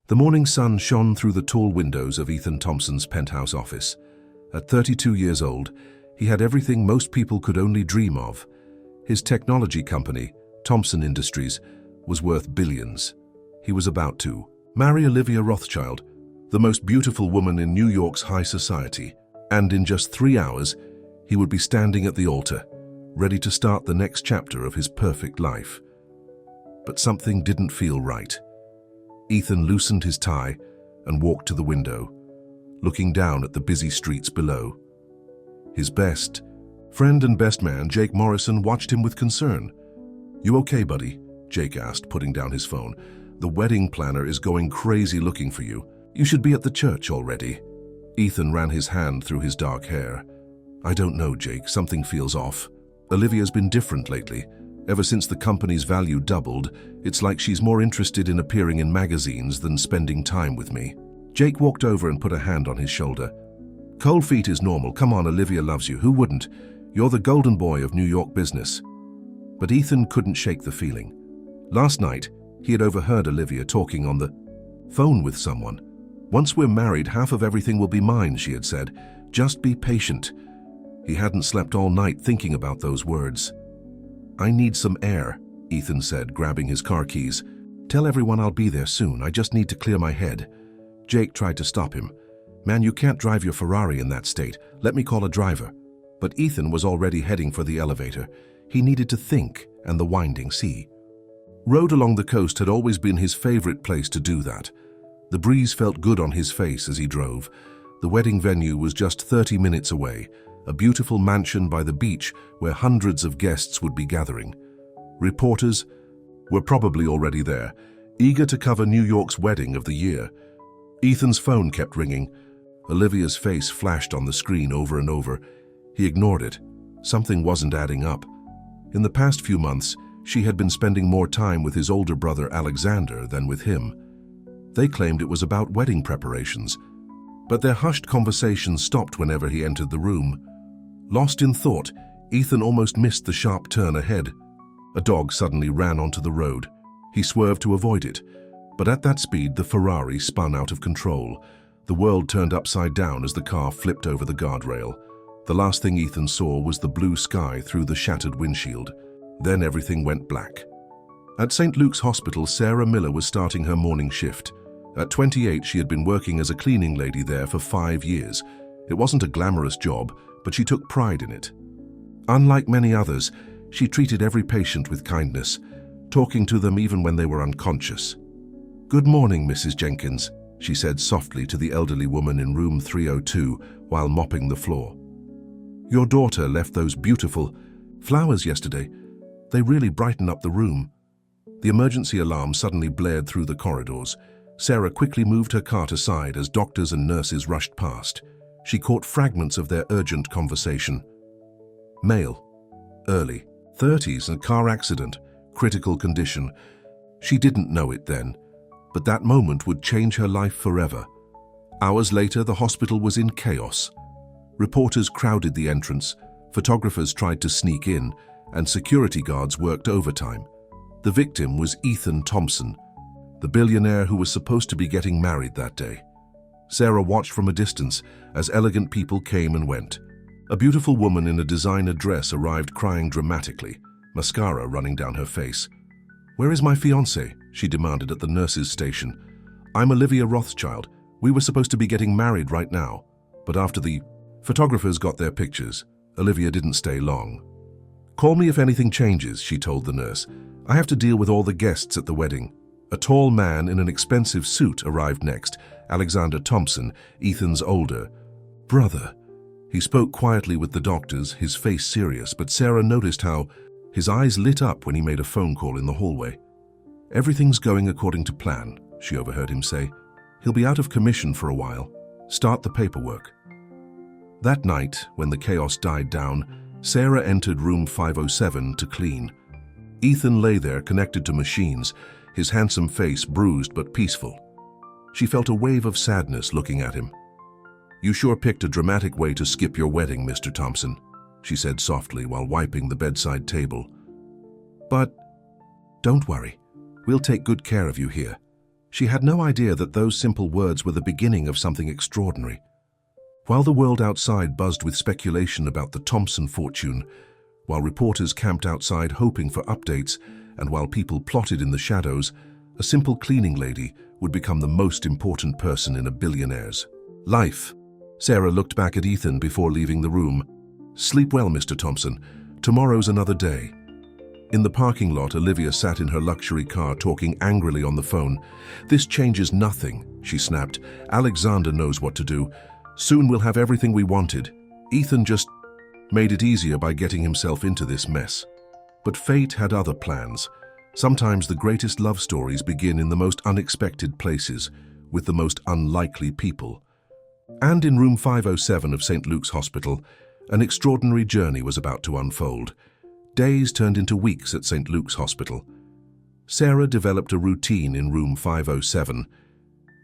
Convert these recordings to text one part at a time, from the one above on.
The morning sun shone through the tall windows of Ethan Thompson's penthouse office. At 32 years old, he had everything most people could only dream of. His technology company, Thompson Industries, was worth billions. He was about to marry Olivia Rothschild, the most beautiful woman in New York's high society, and in just 3 hours, he would be standing at the altar, ready to start the next chapter of his perfect life. But something didn't feel right. Ethan loosened his tie and walked to the window, looking down at the busy streets below. His best friend and best man, Jake Morrison, watched him with concern. "You okay, buddy?" Jake asked, putting down his phone. "The wedding planner is going crazy looking for you. You should be at the church already." Ethan ran his hand through his dark hair. "I don't know, Jake. Something feels off. Olivia's been different lately. Ever since the company's value doubled, it's like she's more interested in appearing in magazines than spending time with me." Jake walked over and put a hand on his shoulder. "Cold feet is normal. Come on, Olivia loves you. Who wouldn't? You're the golden boy of New York business." But Ethan couldn't shake the feeling. Last night, he had overheard Olivia talking on the phone with someone. "Once we're married, half of everything will be mine," she had said. "Just be patient." He hadn't slept all night thinking about those words. "I need some air," Ethan said, grabbing his car keys. "Tell everyone I'll be there soon. I just need to clear my head." Jake tried to stop him. "Man, you can't drive your Ferrari in that state. Let me call a driver." But Ethan was already heading for the elevator. He needed to think, and the winding sea. Road along the coast had always been his favorite place to do that. The breeze felt good on his face as he drove. The wedding venue was just 30 minutes away, a beautiful mansion by the beach where hundreds of guests would be gathering. Reporters were probably already there, eager to cover New York's wedding of the year. Ethan's phone kept ringing. Olivia's face flashed on the screen over and over. He ignored it. Something wasn't adding up. In the past few months, she had been spending more time with his older brother Alexander than with him. They claimed it was about wedding preparations, but their hushed conversations stopped whenever he entered the room. Lost in thought, Ethan almost missed the sharp turn ahead. A dog suddenly ran onto the road. He swerved to avoid it, but at that speed the Ferrari spun out of control. The world turned upside down as the car flipped over the guardrail. The last thing Ethan saw was the blue sky through the shattered windshield. Then everything went black. At St. Luke's Hospital, Sarah Miller was starting her morning shift. At 28, she had been working as a cleaning lady there for 5 years. It wasn't a glamorous job, but she took pride in it. Unlike many others, she treated every patient with kindness, talking to them even when they were unconscious. "Good morning, Mrs. Jenkins," she said softly to the elderly woman in room 302 while mopping the floor. "Your daughter left those beautiful flowers yesterday. They really brighten up the room." The emergency alarm suddenly blared through the corridors. Sarah quickly moved her cart aside as doctors and nurses rushed past. She caught fragments of their urgent conversation. Male, early 30s, and car accident, critical condition. She didn't know it then, but that moment would change her life forever. Hours later, the hospital was in chaos. Reporters crowded the entrance, photographers tried to sneak in, and security guards worked overtime. The victim was Ethan Thompson, the billionaire who was supposed to be getting married that day. Sarah watched from a distance as elegant people came and went. A beautiful woman in a designer dress arrived crying dramatically, mascara running down her face. "Where is my fiancé?" she demanded at the nurse's station. "I'm Olivia Rothschild. We were supposed to be getting married right now." But after the photographers got their pictures, Olivia didn't stay long. "Call me if anything changes," she told the nurse. "I have to deal with all the guests at the wedding." A tall man in an expensive suit arrived next, Alexander Thompson, Ethan's older brother. He spoke quietly with the doctors, his face serious, but Sarah noticed how his eyes lit up when he made a phone call in the hallway. "Everything's going according to plan," she overheard him say. "He'll be out of commission for a while. Start the paperwork." That night, when the chaos died down, Sarah entered room 507 to clean. Ethan lay there connected to machines, his handsome face bruised but peaceful. She felt a wave of sadness looking at him. "You sure picked a dramatic way to skip your wedding, Mr. Thompson," she said softly while wiping the bedside table. "But don't worry, we'll take good care of you here." She had no idea that those simple words were the beginning of something extraordinary. While the world outside buzzed with speculation about the Thompson fortune, while reporters camped outside hoping for updates, and while people plotted in the shadows, a simple cleaning lady would become the most important person in a billionaire's life. Sarah looked back at Ethan before leaving the room. "Sleep well, Mr. Thompson. Tomorrow's another day." In the parking lot, Olivia sat in her luxury car talking angrily on the phone. "This changes nothing," she snapped. "Alexander knows what to do. Soon we'll have everything we wanted. Ethan just made it easier by getting himself into this mess." But fate had other plans. Sometimes the greatest love stories begin in the most unexpected places, with the most unlikely people. And in room 507 of St. Luke's Hospital, an extraordinary journey was about to unfold. Days turned into weeks at St. Luke's Hospital. Sarah developed a routine in room 507.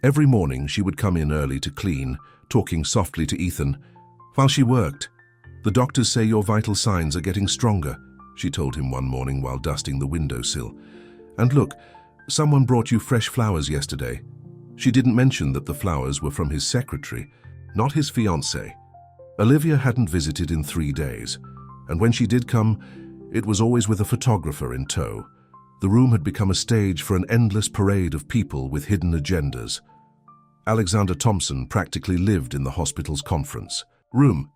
Every morning she would come in early to clean, talking softly to Ethan. While she worked, "The doctors say your vital signs are getting stronger," she told him one morning while dusting the windowsill. "And look, someone brought you fresh flowers yesterday." She didn't mention that the flowers were from his secretary, not his fiancée. Olivia hadn't visited in 3 days, and when she did come, it was always with a photographer in tow. The room had become a stage for an endless parade of people with hidden agendas. Alexander Thompson practically lived in the hospital's conference room,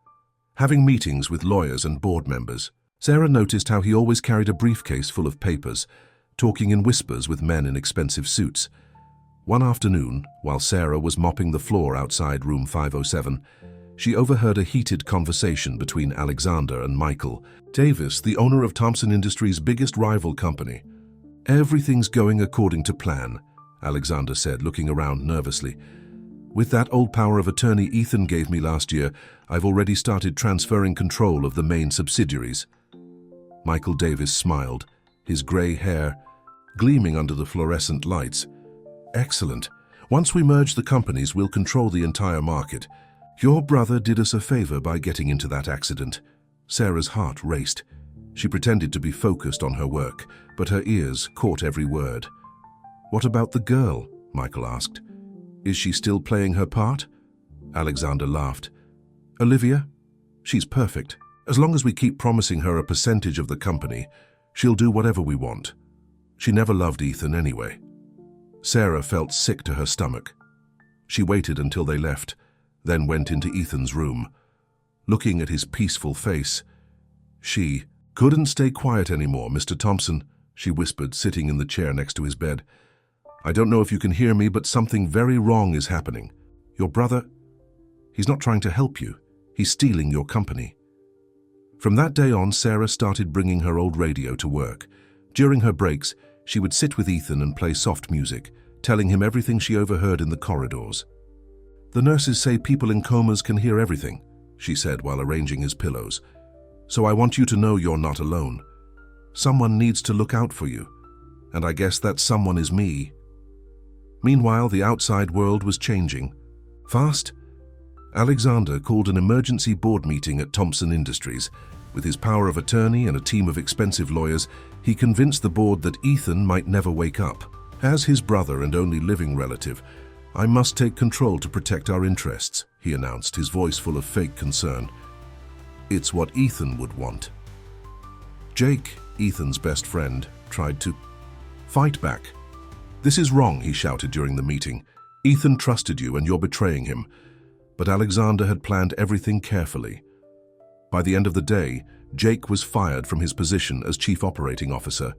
having meetings with lawyers and board members. Sarah noticed how he always carried a briefcase full of papers, talking in whispers with men in expensive suits. One afternoon, while Sarah was mopping the floor outside room 507, she overheard a heated conversation between Alexander and Michael Davis, the owner of Thompson Industries' biggest rival company. "Everything's going according to plan," Alexander said, looking around nervously. "With that old power of attorney Ethan gave me last year, I've already started transferring control of the main subsidiaries." Michael Davis smiled, his grey hair gleaming under the fluorescent lights. "Excellent. Once we merge the companies, we'll control the entire market. Your brother did us a favor by getting into that accident." Sarah's heart raced. She pretended to be focused on her work, but her ears caught every word. "What about the girl?" Michael asked. "Is she still playing her part?" Alexander laughed. "Olivia? She's perfect. As long as we keep promising her a percentage of the company, she'll do whatever we want. She never loved Ethan anyway." Sarah felt sick to her stomach. She waited until they left, then went into Ethan's room. Looking at his peaceful face, she couldn't stay quiet anymore. "Mr. Thompson," she whispered, sitting in the chair next to his bed. "I don't know if you can hear me, but something very wrong is happening. Your brother, he's not trying to help you. He's stealing your company." From that day on, Sarah started bringing her old radio to work. During her breaks, she would sit with Ethan and play soft music, telling him everything she overheard in the corridors. "The nurses say people in comas can hear everything," she said while arranging his pillows. "So I want you to know you're not alone. Someone needs to look out for you, and I guess that someone is me." Meanwhile, the outside world was changing. Fast. Alexander called an emergency board meeting at Thompson Industries. With his power of attorney and a team of expensive lawyers, he convinced the board that Ethan might never wake up. "As his brother and only living relative, I must take control to protect our interests," he announced, his voice full of fake concern. "It's what Ethan would want." Jake, Ethan's best friend, tried to fight back. "This is wrong," he shouted during the meeting. "Ethan trusted you and you're betraying him." But Alexander had planned everything carefully. By the end of the day, Jake was fired from his position as chief operating officer.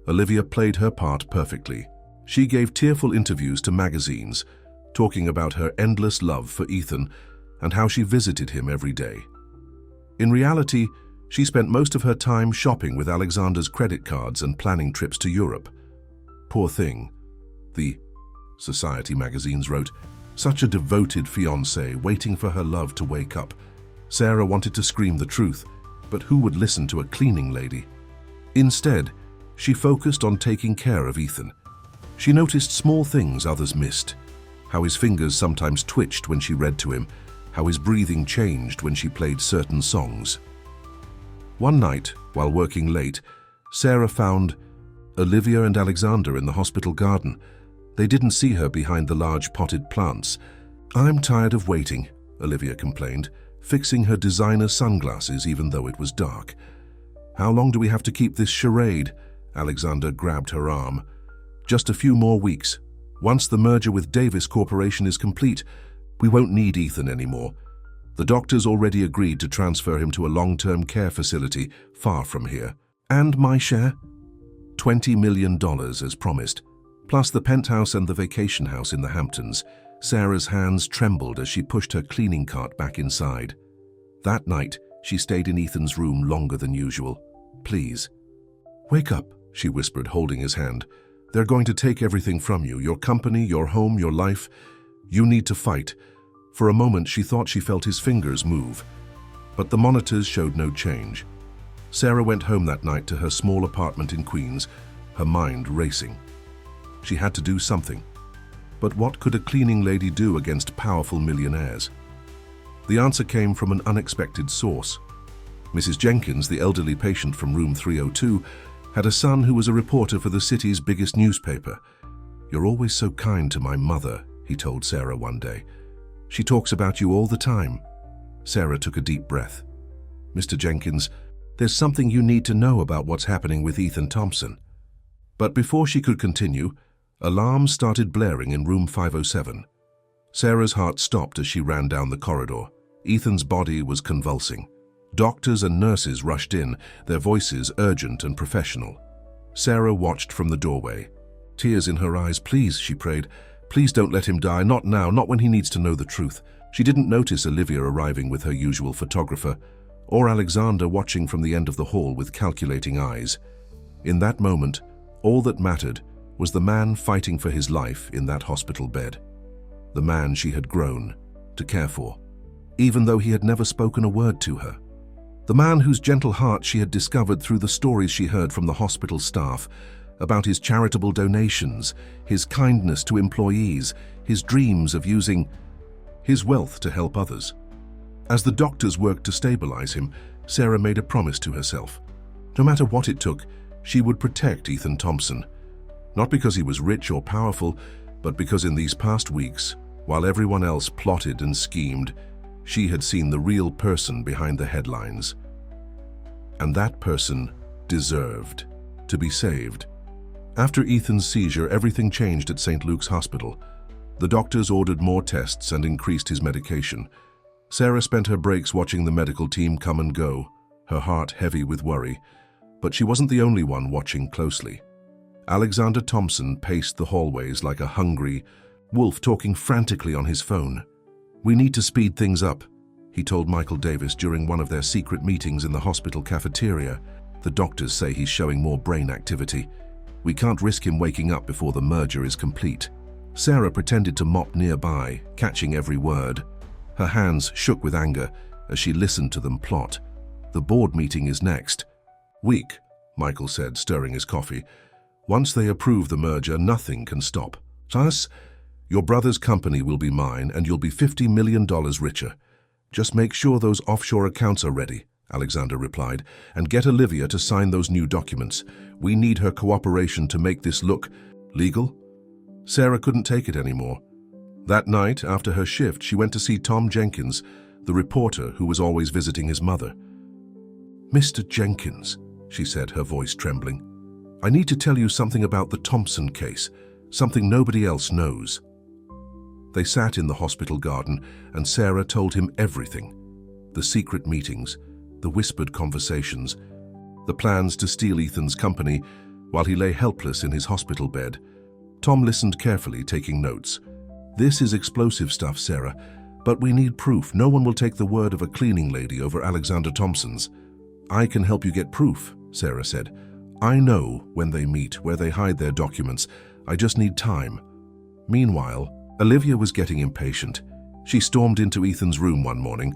Olivia played her part perfectly. She gave tearful interviews to magazines, talking about her endless love for Ethan and how she visited him every day. In reality, she spent most of her time shopping with Alexander's credit cards and planning trips to Europe. "Poor thing," the Society magazines wrote. "Such a devoted fiancé waiting for her love to wake up." Sarah wanted to scream the truth, but who would listen to a cleaning lady? Instead, she focused on taking care of Ethan. She noticed small things others missed. How his fingers sometimes twitched when she read to him, how his breathing changed when she played certain songs. One night, while working late, Sarah found Olivia and Alexander in the hospital garden. They didn't see her behind the large potted plants. "I'm tired of waiting," Olivia complained, fixing her designer sunglasses even though it was dark. "How long do we have to keep this charade?" Alexander grabbed her arm. "Just a few more weeks. Once the merger with Davis Corporation is complete, we won't need Ethan anymore. The doctors already agreed to transfer him to a long-term care facility far from here. And my share? $20 million as promised, plus the penthouse and the vacation house in the Hamptons." Sarah's hands trembled as she pushed her cleaning cart back inside. That night, she stayed in Ethan's room longer than usual. "Please." "Wake up," she whispered, holding his hand. "They're going to take everything from you, your company, your home, your life. You need to fight." For a moment, she thought she felt his fingers move, but the monitors showed no change. Sarah went home that night to her small apartment in Queens, her mind racing. She had to do something. But what could a cleaning lady do against powerful millionaires? The answer came from an unexpected source. Mrs. Jenkins, the elderly patient from room 302, had a son who was a reporter for the city's biggest newspaper. "You're always so kind to my mother," he told Sarah one day. "She talks about you all the time." Sarah took a deep breath. "Mr. Jenkins, there's something you need to know about what's happening with Ethan Thompson." But before she could continue, alarms started blaring in room 507. Sarah's heart stopped as she ran down the corridor. Ethan's body was convulsing. Doctors and nurses rushed in, their voices urgent and professional. Sarah watched from the doorway. Tears in her eyes. "Please," she prayed, "please don't let him die, not now, not when he needs to know the truth." She didn't notice Olivia arriving with her usual photographer, or Alexander watching from the end of the hall with calculating eyes. In that moment, all that mattered was the man fighting for his life in that hospital bed. The man she had grown to care for, even though he had never spoken a word to her. The man whose gentle heart she had discovered through the stories she heard from the hospital staff about his charitable donations, his kindness to employees, his dreams of using his wealth to help others. As the doctors worked to stabilize him, Sarah made a promise to herself. No matter what it took, she would protect Ethan Thompson. Not because he was rich or powerful, but because in these past weeks, while everyone else plotted and schemed, she had seen the real person behind the headlines. And that person deserved to be saved. After Ethan's seizure, everything changed at St. Luke's Hospital. The doctors ordered more tests and increased his medication. Sarah spent her breaks watching the medical team come and go, her heart heavy with worry. But she wasn't the only one watching closely. Alexander Thompson paced the hallways like a hungry wolf, talking frantically on his phone. "We need to speed things up," he told Michael Davis during one of their secret meetings in the hospital cafeteria. "The doctors say he's showing more brain activity. We can't risk him waking up before the merger is complete." Sarah pretended to mop nearby, catching every word. Her hands shook with anger as she listened to them plot. "The board meeting is next week," Michael said, stirring his coffee. "Once they approve the merger, nothing can stop us. Your brother's company will be mine, and you'll be $50 million richer. Just make sure those offshore accounts are ready," Alexander replied, "and get Olivia to sign those new documents. We need her cooperation to make this look legal." Sarah couldn't take it anymore. That night, after her shift, she went to see Tom Jenkins, the reporter who was always visiting his mother. "Mr. Jenkins," she said, her voice trembling, "I need to tell you something about the Thompson case, something nobody else knows." They sat in the hospital garden, and Sarah told him everything. The secret meetings, the whispered conversations, the plans to steal Ethan's company while he lay helpless in his hospital bed. Tom listened carefully, taking notes. "This is explosive stuff, Sarah, but we need proof. No one will take the word of a cleaning lady over Alexander Thompson's." "I can help you get proof," Sarah said. "I know when they meet, where they hide their documents. I just need time." Meanwhile, Olivia was getting impatient. She stormed into Ethan's room one morning,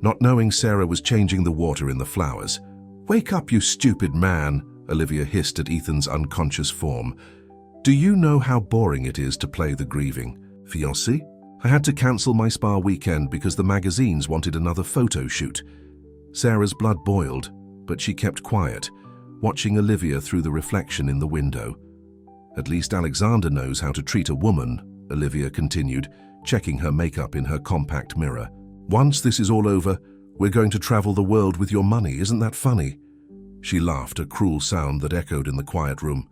not knowing Sarah was changing the water in the flowers. "Wake up, you stupid man," Olivia hissed at Ethan's unconscious form. "Do you know how boring it is to play the grieving fiancé? I had to cancel my spa weekend because the magazines wanted another photo shoot." Sarah's blood boiled, but she kept quiet, watching Olivia through the reflection in the window. At least Alexander knows how to treat a woman, Olivia continued, checking her makeup in her compact mirror. Once this is all over, we're going to travel the world with your money, isn't that funny? She laughed, a cruel sound that echoed in the quiet room.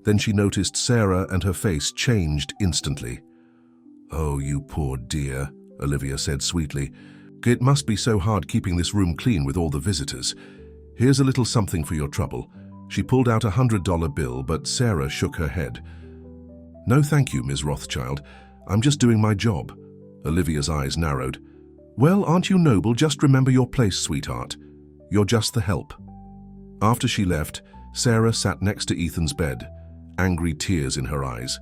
Then she noticed Sarah and her face changed instantly. "Oh, you poor dear," Olivia said sweetly. "It must be so hard keeping this room clean with all the visitors. Here's a little something for your trouble." She pulled out a $100 bill, but Sarah shook her head. "No, thank you, Ms. Rothschild. I'm just doing my job." Olivia's eyes narrowed. "Well, aren't you noble? Just remember your place, sweetheart. You're just the help." After she left, Sarah sat next to Ethan's bed, angry tears in her eyes.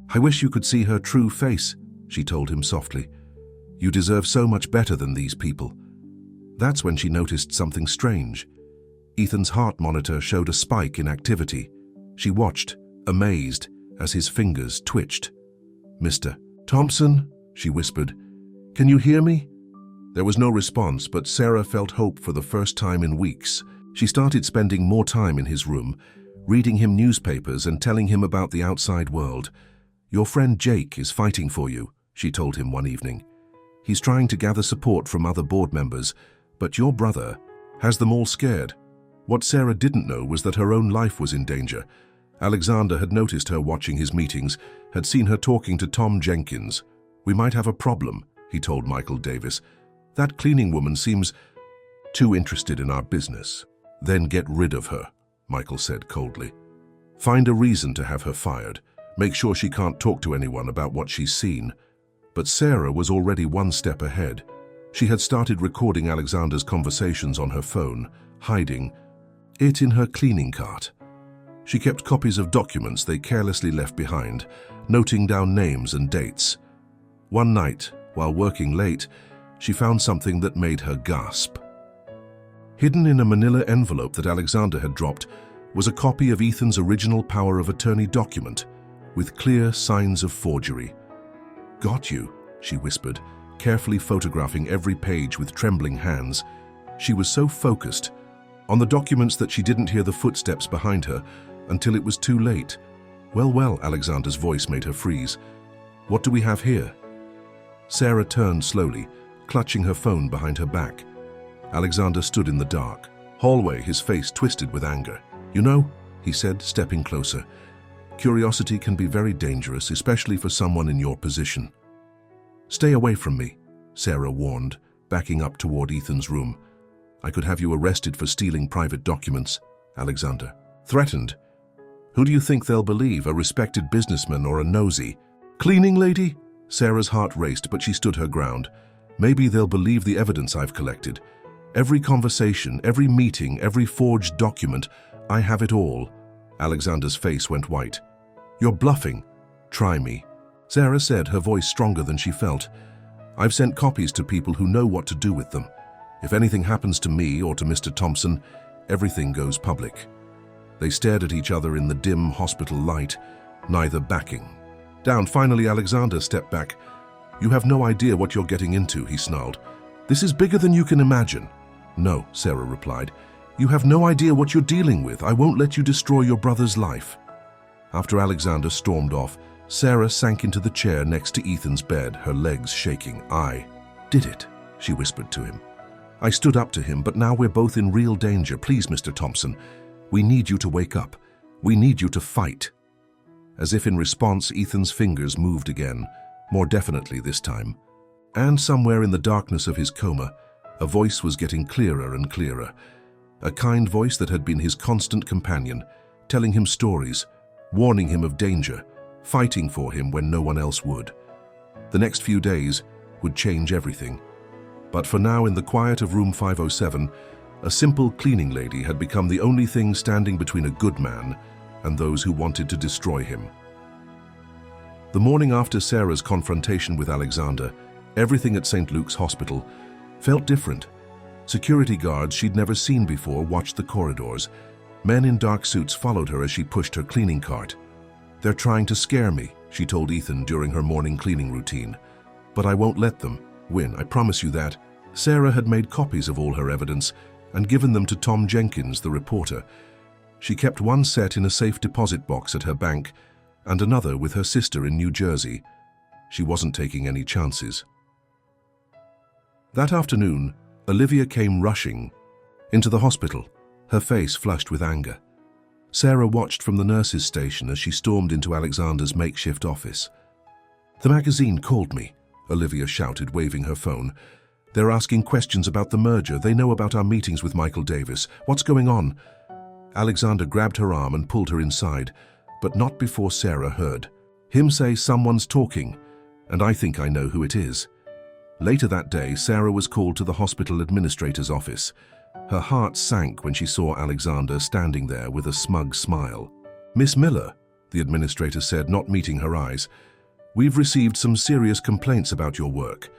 "I wish you could see her true face," she told him softly. "You deserve so much better than these people." That's when she noticed something strange. Ethan's heart monitor showed a spike in activity. She watched, amazed, as his fingers twitched. "Mr. Thompson," she whispered, "can you hear me?" There was no response, but Sarah felt hope for the first time in weeks. She started spending more time in his room, reading him newspapers and telling him about the outside world. "Your friend Jake is fighting for you," she told him one evening. "He's trying to gather support from other board members, but your brother has them all scared." What Sarah didn't know was that her own life was in danger. Alexander had noticed her watching his meetings, had seen her talking to Tom Jenkins. "We might have a problem," he told Michael Davis. "That cleaning woman seems too interested in our business." "Then get rid of her," Michael said coldly. "Find a reason to have her fired. Make sure she can't talk to anyone about what she's seen." But Sarah was already one step ahead. She had started recording Alexander's conversations on her phone, hiding it in her cleaning cart. She kept copies of documents they carelessly left behind, noting down names and dates. One night, while working late, she found something that made her gasp. Hidden in a manila envelope that Alexander had dropped was a copy of Ethan's original power of attorney document, with clear signs of forgery. "Got you," she whispered, carefully photographing every page with trembling hands. She was so focused on the documents that she didn't hear the footsteps behind her until it was too late. Well, Alexander's voice made her freeze. "What do we have here?" Sarah turned slowly, clutching her phone behind her back. Alexander stood in the dark hallway, his face twisted with anger. "You know," he said, stepping closer, "curiosity can be very dangerous, especially for someone in your position." "Stay away from me," Sarah warned, backing up toward Ethan's room. "I could have you arrested for stealing private documents," Alexander threatened. "Who do you think they'll believe, a respected businessman or a nosy cleaning lady?" Sarah's heart raced, but she stood her ground. "Maybe they'll believe the evidence I've collected. Every conversation, every meeting, every forged document. I have it all." Alexander's face went white. "You're bluffing. Try me," Sarah said, her voice stronger than she felt. "I've sent copies to people who know what to do with them. If anything happens to me or to Mr. Thompson, everything goes public." They stared at each other in the dim hospital light, neither backing down. Finally, Alexander stepped back. "You have no idea what you're getting into," he snarled. "This is bigger than you can imagine." "No," Sarah replied. "You have no idea what you're dealing with. I won't let you destroy your brother's life." After Alexander stormed off, Sarah sank into the chair next to Ethan's bed, her legs shaking. "I did it," she whispered to him. "I stood up to him, but now we're both in real danger. Please, Mr. Thompson, we need you to wake up. We need you to fight." As if in response, Ethan's fingers moved again, more definitely this time. And somewhere in the darkness of his coma, a voice was getting clearer and clearer. A kind voice that had been his constant companion, telling him stories, warning him of danger, fighting for him when no one else would. The next few days would change everything. But for now, in the quiet of room 507, a simple cleaning lady had become the only thing standing between a good man and those who wanted to destroy him. The morning after Sarah's confrontation with Alexander, everything at St. Luke's Hospital felt different. Security guards she'd never seen before watched the corridors. Men in dark suits followed her as she pushed her cleaning cart. "They're trying to scare me," she told Ethan during her morning cleaning routine. "But I won't let them win, I promise you that." Sarah had made copies of all her evidence and given them to Tom Jenkins, the reporter. She kept one set in a safe deposit box at her bank and another with her sister in New Jersey. She wasn't taking any chances. That afternoon, Olivia came rushing into the hospital, her face flushed with anger. Sarah watched from the nurse's station as she stormed into Alexander's makeshift office. "The magazine called me," Olivia shouted, waving her phone. "They're asking questions about the merger. They know about our meetings with Michael Davis. What's going on?" Alexander grabbed her arm and pulled her inside, but not before Sarah heard him say, "Someone's talking, and I think I know who it is." Later that day, Sarah was called to the hospital administrator's office. Her heart sank when she saw Alexander standing there with a smug smile. "Miss Miller," the administrator said, not meeting her eyes, "we've received some serious complaints about your work.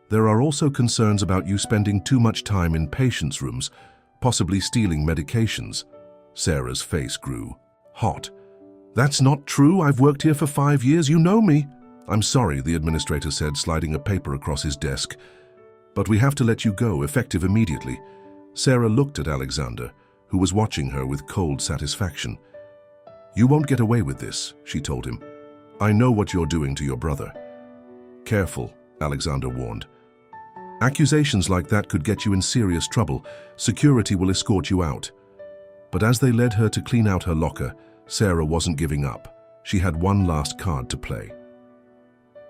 There are also concerns about you spending too much time in patients' rooms, possibly stealing medications." Sarah's face grew hot. "That's not true. I've worked here for 5 years. You know me." "I'm sorry," the administrator said, sliding a paper across his desk, "but we have to let you go, effective immediately." Sarah looked at Alexander, who was watching her with cold satisfaction. "You won't get away with this," she told him. "I know what you're doing to your brother." "Careful," Alexander warned. "Accusations like that could get you in serious trouble. Security will escort you out." But as they led her to clean out her locker, Sarah wasn't giving up. She had one last card to play.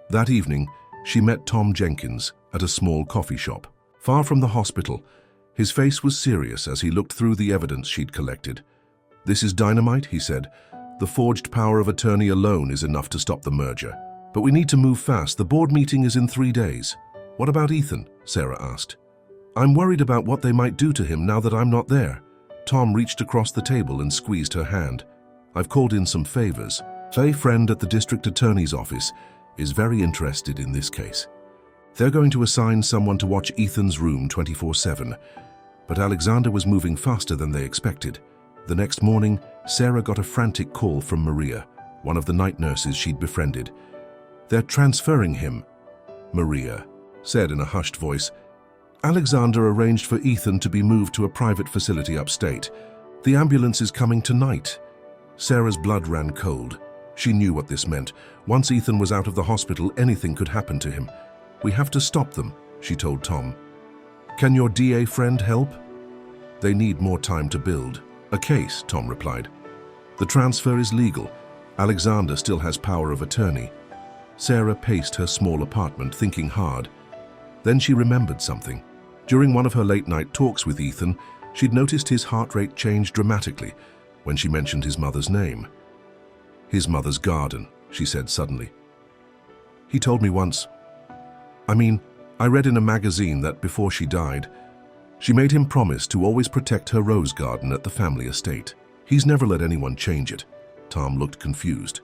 That evening, she met Tom Jenkins at a small coffee shop. Far from the hospital, his face was serious as he looked through the evidence she'd collected. "This is dynamite," he said. "The forged power of attorney alone is enough to stop the merger. But we need to move fast. The board meeting is in 3 days." "What about Ethan?" Sarah asked. "I'm worried about what they might do to him now that I'm not there." Tom reached across the table and squeezed her hand. "I've called in some favors. A friend at the district attorney's office is very interested in this case. They're going to assign someone to watch Ethan's room 24/7. But Alexander was moving faster than they expected. The next morning, Sarah got a frantic call from Maria, one of the night nurses she'd befriended. "They're transferring him," Maria said in a hushed voice. "Alexander arranged for Ethan to be moved to a private facility upstate. The ambulance is coming tonight." Sarah's blood ran cold. She knew what this meant. Once Ethan was out of the hospital, anything could happen to him. "We have to stop them," she told Tom. "Can your DA friend help?" "They need more time to build a case," Tom replied. "The transfer is legal. Alexander still has power of attorney." Sarah paced her small apartment, thinking hard. Then she remembered something. During one of her late-night talks with Ethan, she'd noticed his heart rate change dramatically when she mentioned his mother's name. "His mother's garden," she said suddenly. "He told me once. I read in a magazine that before she died, she made him promise to always protect her rose garden at the family estate. He's never let anyone change it." Tom looked confused.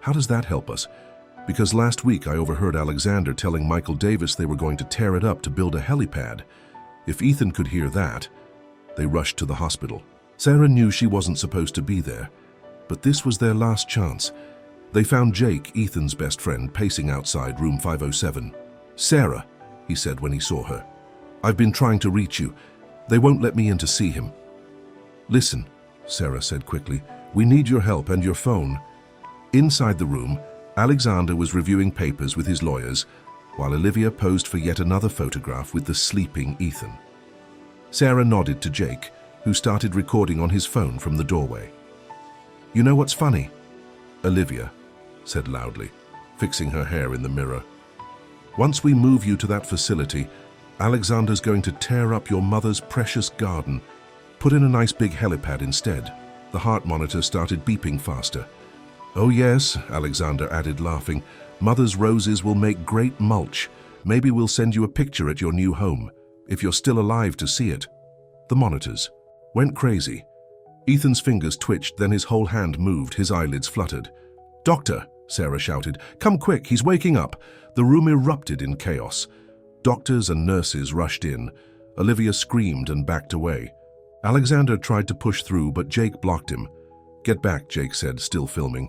"How does that help us? Because last week I overheard Alexander telling Michael Davis they were going to tear it up to build a helipad. If Ethan could hear that..." They rushed to the hospital. Sarah knew she wasn't supposed to be there, but this was their last chance. They found Jake, Ethan's best friend, pacing outside room 507. "Sarah," he said when he saw her, "I've been trying to reach you. They won't let me in to see him." "Listen," Sarah said quickly, "we need your help and your phone." Inside the room, Alexander was reviewing papers with his lawyers, while Olivia posed for yet another photograph with the sleeping Ethan. Sarah nodded to Jake, who started recording on his phone from the doorway. "You know what's funny?" Olivia said loudly, fixing her hair in the mirror. "Once we move you to that facility, Alexander's going to tear up your mother's precious garden. Put in a nice big helipad instead." The heart monitor started beeping faster. "Oh yes," Alexander added, laughing. "Mother's roses will make great mulch. Maybe we'll send you a picture at your new home, if you're still alive to see it." The monitors went crazy. Ethan's fingers twitched, then his whole hand moved, his eyelids fluttered. "Doctor," Sarah shouted, "come quick, he's waking up." The room erupted in chaos. Doctors and nurses rushed in. Olivia screamed and backed away. Alexander tried to push through, but Jake blocked him. "Get back," Jake said, still filming,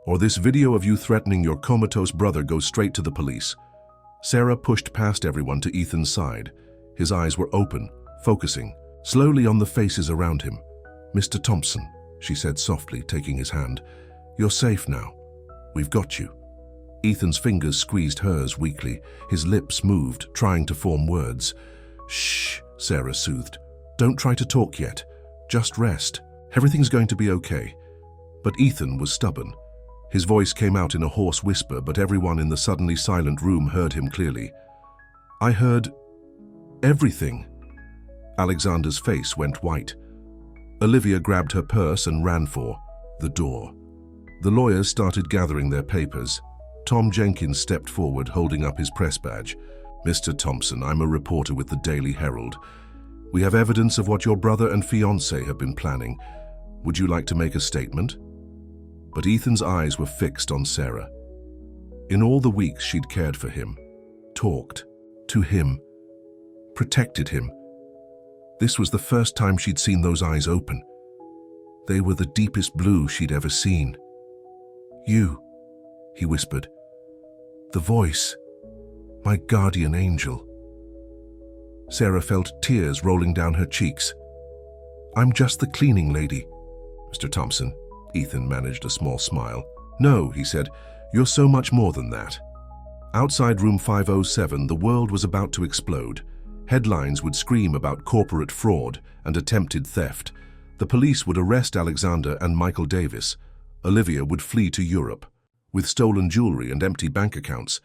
"or this video of you threatening your comatose brother goes straight to the police." Sarah pushed past everyone to Ethan's side. His eyes were open, focusing slowly on the faces around him. "Mr. Thompson," she said softly, taking his hand. "You're safe now. We've got you." Ethan's fingers squeezed hers weakly. His lips moved, trying to form words. "Shh," Sarah soothed. "Don't try to talk yet. Just rest. Everything's going to be okay." But Ethan was stubborn. His voice came out in a hoarse whisper, but everyone in the suddenly silent room heard him clearly. "I heard everything." Alexander's face went white. Olivia grabbed her purse and ran for the door. The lawyers started gathering their papers. Tom Jenkins stepped forward, holding up his press badge. "Mr. Thompson, I'm a reporter with the Daily Herald. We have evidence of what your brother and fiancé have been planning. Would you like to make a statement?" But Ethan's eyes were fixed on Sarah. In all the weeks she'd cared for him, talked to him, protected him. This was the first time she'd seen those eyes open. They were the deepest blue she'd ever seen. "You," he whispered. "The voice. My guardian angel." Sarah felt tears rolling down her cheeks. "I'm just the cleaning lady, Mr. Thompson." Ethan managed a small smile. "No," he said, "you're so much more than that." Outside room 507, the world was about to explode. Headlines would scream about corporate fraud and attempted theft. The police would arrest Alexander and Michael Davis. Olivia would flee to Europe, with stolen jewelry and empty bank accounts.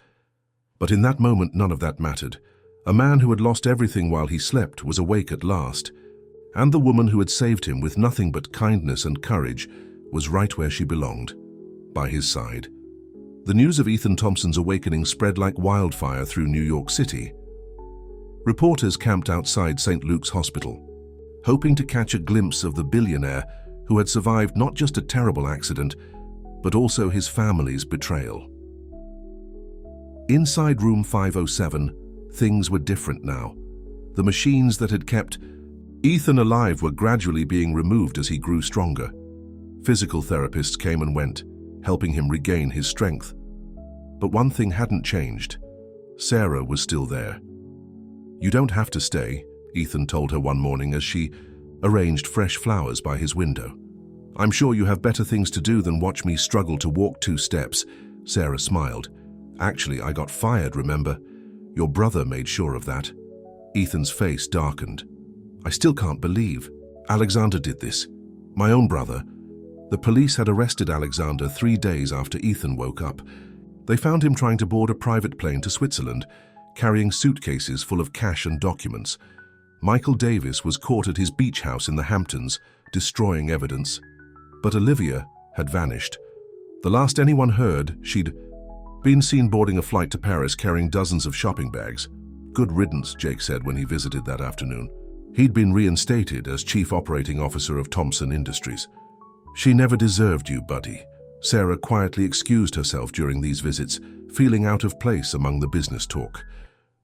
But in that moment, none of that mattered. A man who had lost everything while he slept was awake at last, and the woman who had saved him with nothing but kindness and courage was right where she belonged, by his side. The news of Ethan Thompson's awakening spread like wildfire through New York City. Reporters camped outside St. Luke's Hospital, hoping to catch a glimpse of the billionaire who had survived not just a terrible accident, but also his family's betrayal. Inside room 507, things were different now. The machines that had kept Ethan alive were gradually being removed as he grew stronger. Physical therapists came and went, helping him regain his strength. But one thing hadn't changed. Sarah was still there. "You don't have to stay," Ethan told her one morning as she arranged fresh flowers by his window. "I'm sure you have better things to do than watch me struggle to walk 2 steps." Sarah smiled. "Actually, I got fired, remember? Your brother made sure of that." Ethan's face darkened. "I still can't believe Alexander did this. My own brother." The police had arrested Alexander 3 days after Ethan woke up. They found him trying to board a private plane to Switzerland, carrying suitcases full of cash and documents. Michael Davis was caught at his beach house in the Hamptons, destroying evidence. But Olivia had vanished. The last anyone heard, she'd been seen boarding a flight to Paris carrying dozens of shopping bags. "Good riddance," Jake said when he visited that afternoon. He'd been reinstated as Chief Operating Officer of Thompson Industries. "She never deserved you, buddy." Sarah quietly excused herself during these visits, feeling out of place among the business talk.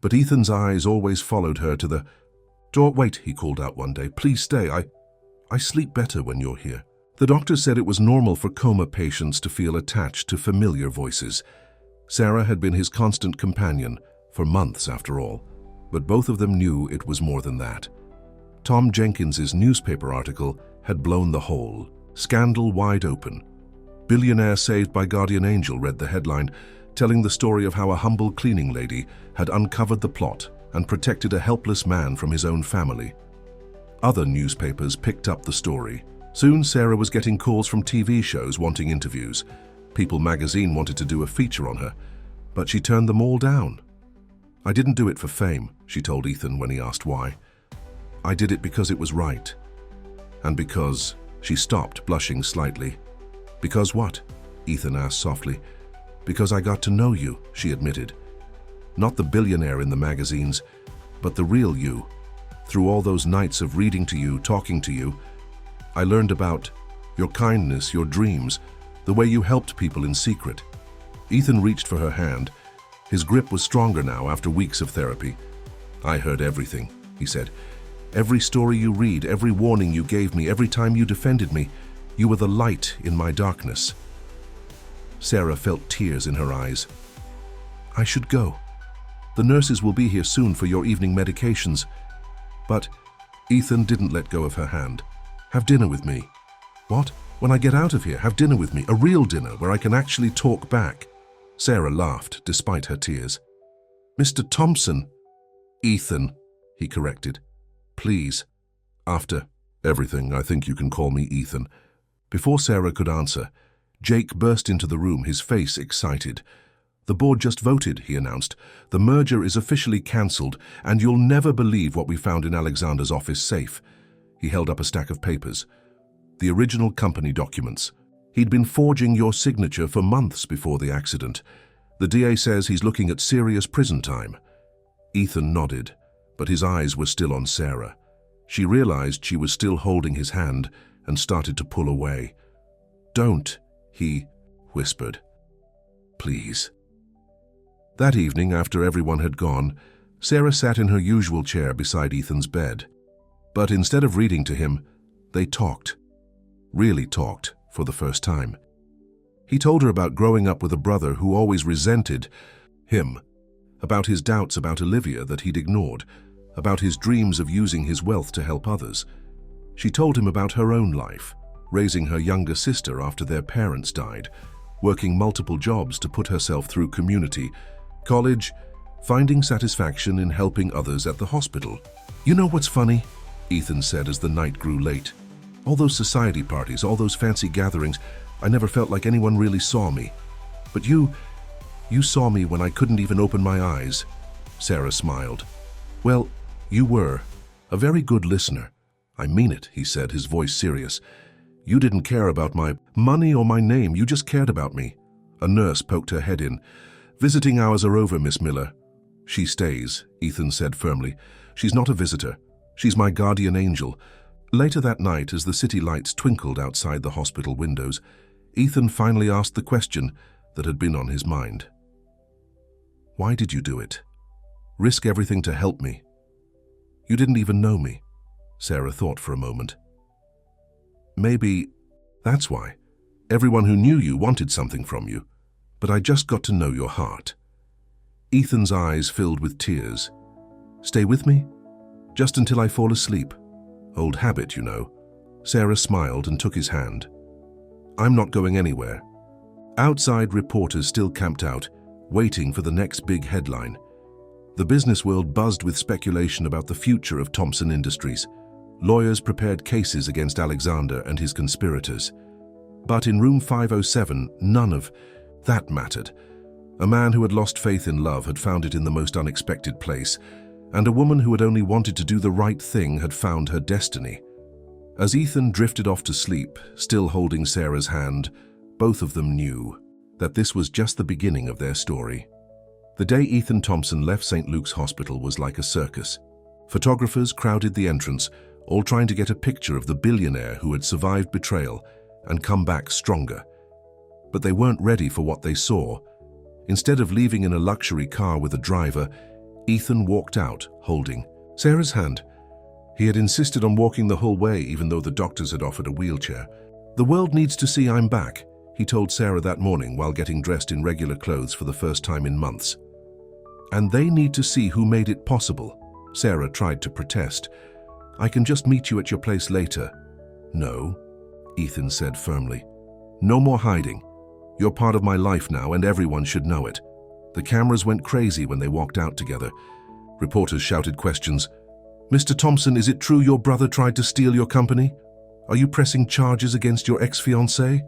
But Ethan's eyes always followed her to the door. "Wait," he called out one day. "Please stay. I sleep better when you're here." The doctor said it was normal for coma patients to feel attached to familiar voices. Sarah had been his constant companion for months after all, but both of them knew it was more than that. Tom Jenkins's newspaper article had blown the hole. Scandal wide open. "Billionaire saved by guardian angel," read the headline, telling the story of how a humble cleaning lady had uncovered the plot and protected a helpless man from his own family. Other newspapers picked up the story. Soon Sarah was getting calls from TV shows wanting interviews. People magazine wanted to do a feature on her, but she turned them all down. "I didn't do it for fame," she told Ethan when he asked why. "I did it because it was right." And because she stopped, blushing slightly. "Because what?" Ethan asked softly. "Because I got to know you," she admitted. "Not the billionaire in the magazines, but the real you. Through all those nights of reading to you, talking to you, I learned about your kindness, your dreams, the way you helped people in secret." Ethan reached for her hand. His grip was stronger now after weeks of therapy. "I heard everything," he said. "Every story you read, every warning you gave me, every time you defended me, you were the light in my darkness." Sarah felt tears in her eyes. "I should go. The nurses will be here soon for your evening medications." But Ethan didn't let go of her hand. "Have dinner with me. What? When I get out of here, have dinner with me, a real dinner where I can actually talk back. Sarah laughed, despite her tears. Mr. Thompson. Ethan, he corrected. Please. After everything, I think you can call me Ethan. Before Sarah could answer, Jake burst into the room, his face excited. The board just voted, he announced. The merger is officially cancelled, and you'll never believe what we found in Alexander's office safe. He held up a stack of papers. The original company documents. He'd been forging your signature for months before the accident. The DA says he's looking at serious prison time. Ethan nodded, but his eyes were still on Sarah. She realized she was still holding his hand and started to pull away. Don't, he whispered. Please. That evening, after everyone had gone, Sarah sat in her usual chair beside Ethan's bed. But instead of reading to him, they talked. Really talked, for the first time. He told her about growing up with a brother who always resented him, about his doubts about Olivia that he'd ignored, about his dreams of using his wealth to help others. She told him about her own life, raising her younger sister after their parents died, working multiple jobs to put herself through community, college, finding satisfaction in helping others at the hospital. You know what's funny? Ethan said as the night grew late. All those society parties, all those fancy gatherings, I never felt like anyone really saw me. But you saw me when I couldn't even open my eyes. Sarah smiled. Well, you were. A very good listener. I mean it, he said, his voice serious. You didn't care about my money or my name, you just cared about me. A nurse poked her head in. Visiting hours are over, Miss Miller. She stays, Ethan said firmly. She's not a visitor. She's my guardian angel. Later that night, as the city lights twinkled outside the hospital windows, Ethan finally asked the question that had been on his mind. Why did you do it? Risk everything to help me? You didn't even know me. Sarah thought for a moment. Maybe that's why. Everyone who knew you wanted something from you, but I just got to know your heart. Ethan's eyes filled with tears. Stay with me? Just until I fall asleep. Old habit, you know. Sarah smiled and took his hand. I'm not going anywhere. Outside, reporters still camped out, waiting for the next big headline. The business world buzzed with speculation about the future of Thompson Industries. Lawyers prepared cases against Alexander and his conspirators. But in room 507, none of that mattered. A man who had lost faith in love had found it in the most unexpected place, and a woman who had only wanted to do the right thing had found her destiny. As Ethan drifted off to sleep, still holding Sarah's hand, both of them knew that this was just the beginning of their story. The day Ethan Thompson left St. Luke's Hospital was like a circus. Photographers crowded the entrance, all trying to get a picture of the billionaire who had survived betrayal and come back stronger. But they weren't ready for what they saw. Instead of leaving in a luxury car with a driver, Ethan walked out, holding Sarah's hand. He had insisted on walking the whole way, even though the doctors had offered a wheelchair. The world needs to see I'm back, he told Sarah that morning while getting dressed in regular clothes for the first time in months. And they need to see who made it possible. Sarah tried to protest. I can just meet you at your place later. No, Ethan said firmly. No more hiding. You're part of my life now, and everyone should know it. The cameras went crazy when they walked out together. Reporters shouted questions. Mr. Thompson, is it true your brother tried to steal your company? Are you pressing charges against your ex-fiancée?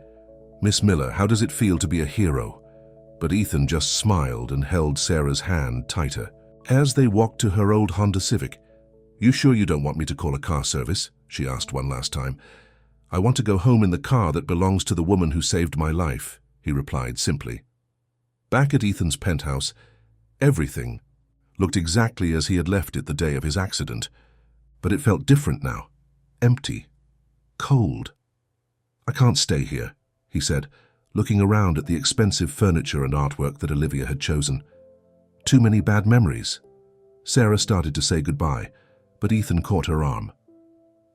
Miss Miller, how does it feel to be a hero? But Ethan just smiled and held Sarah's hand tighter. As they walked to her old Honda Civic, You sure you don't want me to call a car service? She asked one last time. I want to go home in the car that belongs to the woman who saved my life, he replied simply. Back at Ethan's penthouse, everything looked exactly as he had left it the day of his accident, but it felt different now. Empty. Cold. I can't stay here, he said, looking around at the expensive furniture and artwork that Olivia had chosen. Too many bad memories. Sarah started to say goodbye, but Ethan caught her arm.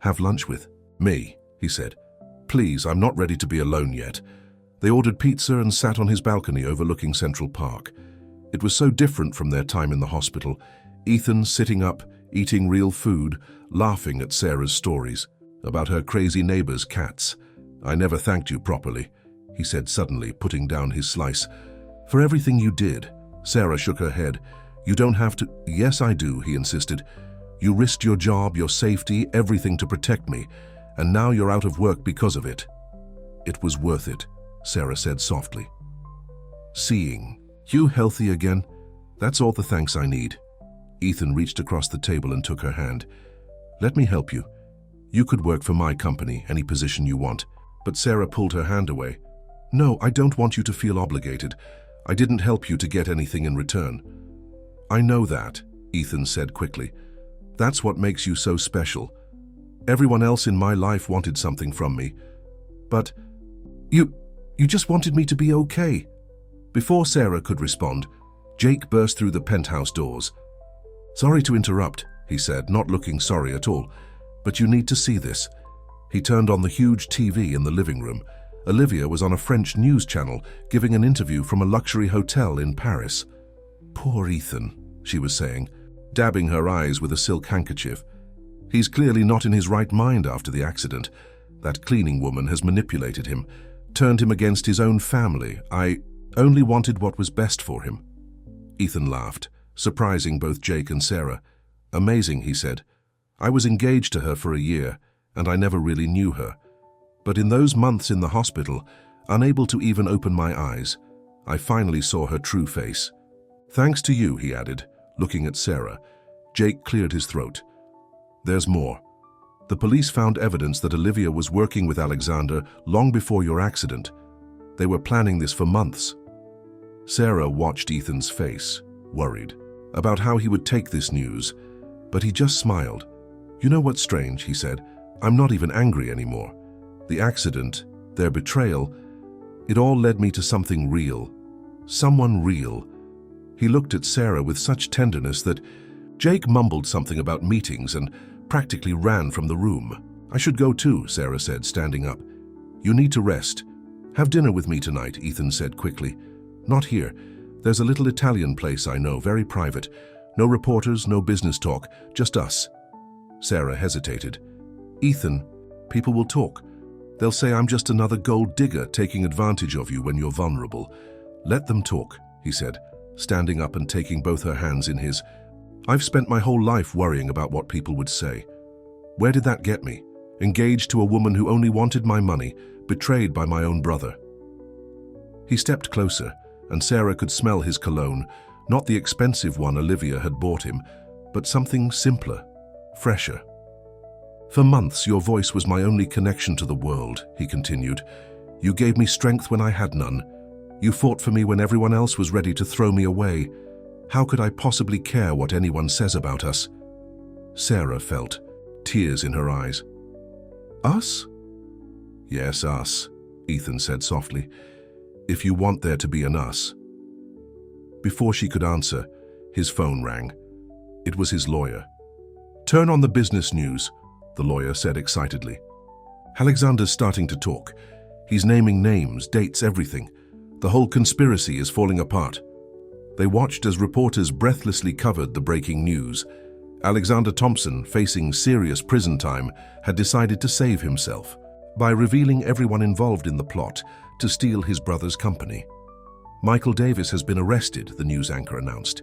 Have lunch with me, he said. Please, I'm not ready to be alone yet. They ordered pizza and sat on his balcony overlooking Central Park. It was so different from their time in the hospital. Ethan sitting up, eating real food, laughing at Sarah's stories about her crazy neighbor's cats. I never thanked you properly, he said suddenly, putting down his slice. For everything you did. Sarah shook her head. You don't have to. Yes, I do, he insisted. You risked your job, your safety, everything to protect me, and now you're out of work because of it. It was worth it, Sarah said softly. Seeing you healthy again, that's all the thanks I need. Ethan reached across the table and took her hand. Let me help you. You could work for my company, any position you want. But Sarah pulled her hand away. No, I don't want you to feel obligated. I didn't help you to get anything in return. I know that, Ethan said quickly. That's what makes you so special. Everyone else in my life wanted something from me. But you just wanted me to be okay. Before Sarah could respond, Jake burst through the penthouse doors. Sorry to interrupt, he said, not looking sorry at all, but you need to see this. He turned on the huge TV in the living room. Olivia was on a French news channel giving an interview from a luxury hotel in Paris. Poor Ethan, she was saying, dabbing her eyes with a silk handkerchief. He's clearly not in his right mind after the accident. That cleaning woman has manipulated him, turned him against his own family. I only wanted what was best for him. Ethan laughed, surprising both Jake and Sarah. Amazing, he said. I was engaged to her for a year, and I never really knew her. But in those months in the hospital, unable to even open my eyes, I finally saw her true face. Thanks to you, he added, looking at Sarah. Jake cleared his throat. There's more. The police found evidence that Olivia was working with Alexander long before your accident. They were planning this for months. Sarah watched Ethan's face, worried about how he would take this news, but he just smiled. You know what's strange, he said. I'm not even angry anymore. The accident, their betrayal, it all led me to something real. Someone real. He looked at Sarah with such tenderness that Jake mumbled something about meetings and practically ran from the room. I should go too, Sarah said, standing up. You need to rest. Have dinner with me tonight, Ethan said quickly. Not here. There's a little Italian place I know, very private. No reporters, no business talk, just us. Sarah hesitated. Ethan, people will talk. They'll say I'm just another gold digger taking advantage of you when you're vulnerable. Let them talk, he said, standing up and taking both her hands in his. I've spent my whole life worrying about what people would say. Where did that get me? Engaged to a woman who only wanted my money, betrayed by my own brother. He stepped closer, and Sarah could smell his cologne, not the expensive one Olivia had bought him, but something simpler, fresher. For months, your voice was my only connection to the world, he continued. You gave me strength when I had none. You fought for me when everyone else was ready to throw me away. How could I possibly care what anyone says about us? Sarah felt, tears in her eyes. Us? Yes, us, Ethan said softly. If you want there to be an us. Before she could answer, his phone rang. It was his lawyer. Turn on the business news, the lawyer said excitedly. Alexander's starting to talk. He's naming names, dates, everything. The whole conspiracy is falling apart. They watched as reporters breathlessly covered the breaking news. Alexander Thompson, facing serious prison time, had decided to save himself by revealing everyone involved in the plot to steal his brother's company. Michael Davis has been arrested, the news anchor announced.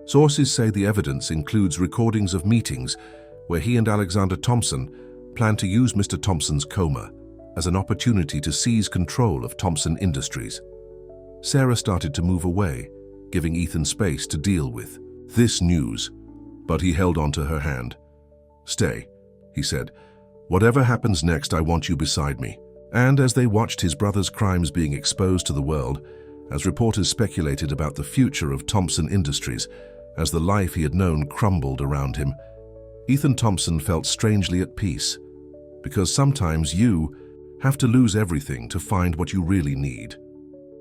Sources say the evidence includes recordings of meetings where he and Alexander Thompson plan to use Mr. Thompson's coma as an opportunity to seize control of Thompson Industries. Sarah started to move away, giving Ethan space to deal with this news, but he held onto her hand. Stay, he said. Whatever happens next, I want you beside me. And as they watched his brother's crimes being exposed to the world, as reporters speculated about the future of Thompson Industries, as the life he had known crumbled around him, Ethan Thompson felt strangely at peace, because sometimes you have to lose everything to find what you really need.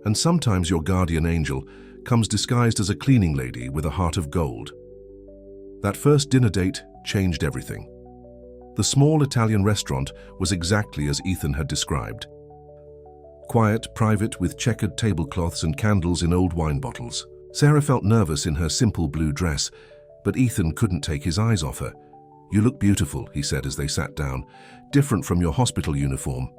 And sometimes your guardian angel comes disguised as a cleaning lady with a heart of gold. That first dinner date changed everything. The small Italian restaurant was exactly as Ethan had described. Quiet, private, with checkered tablecloths and candles in old wine bottles. Sarah felt nervous in her simple blue dress, but Ethan couldn't take his eyes off her. You look beautiful, he said as they sat down. Different from your hospital uniform.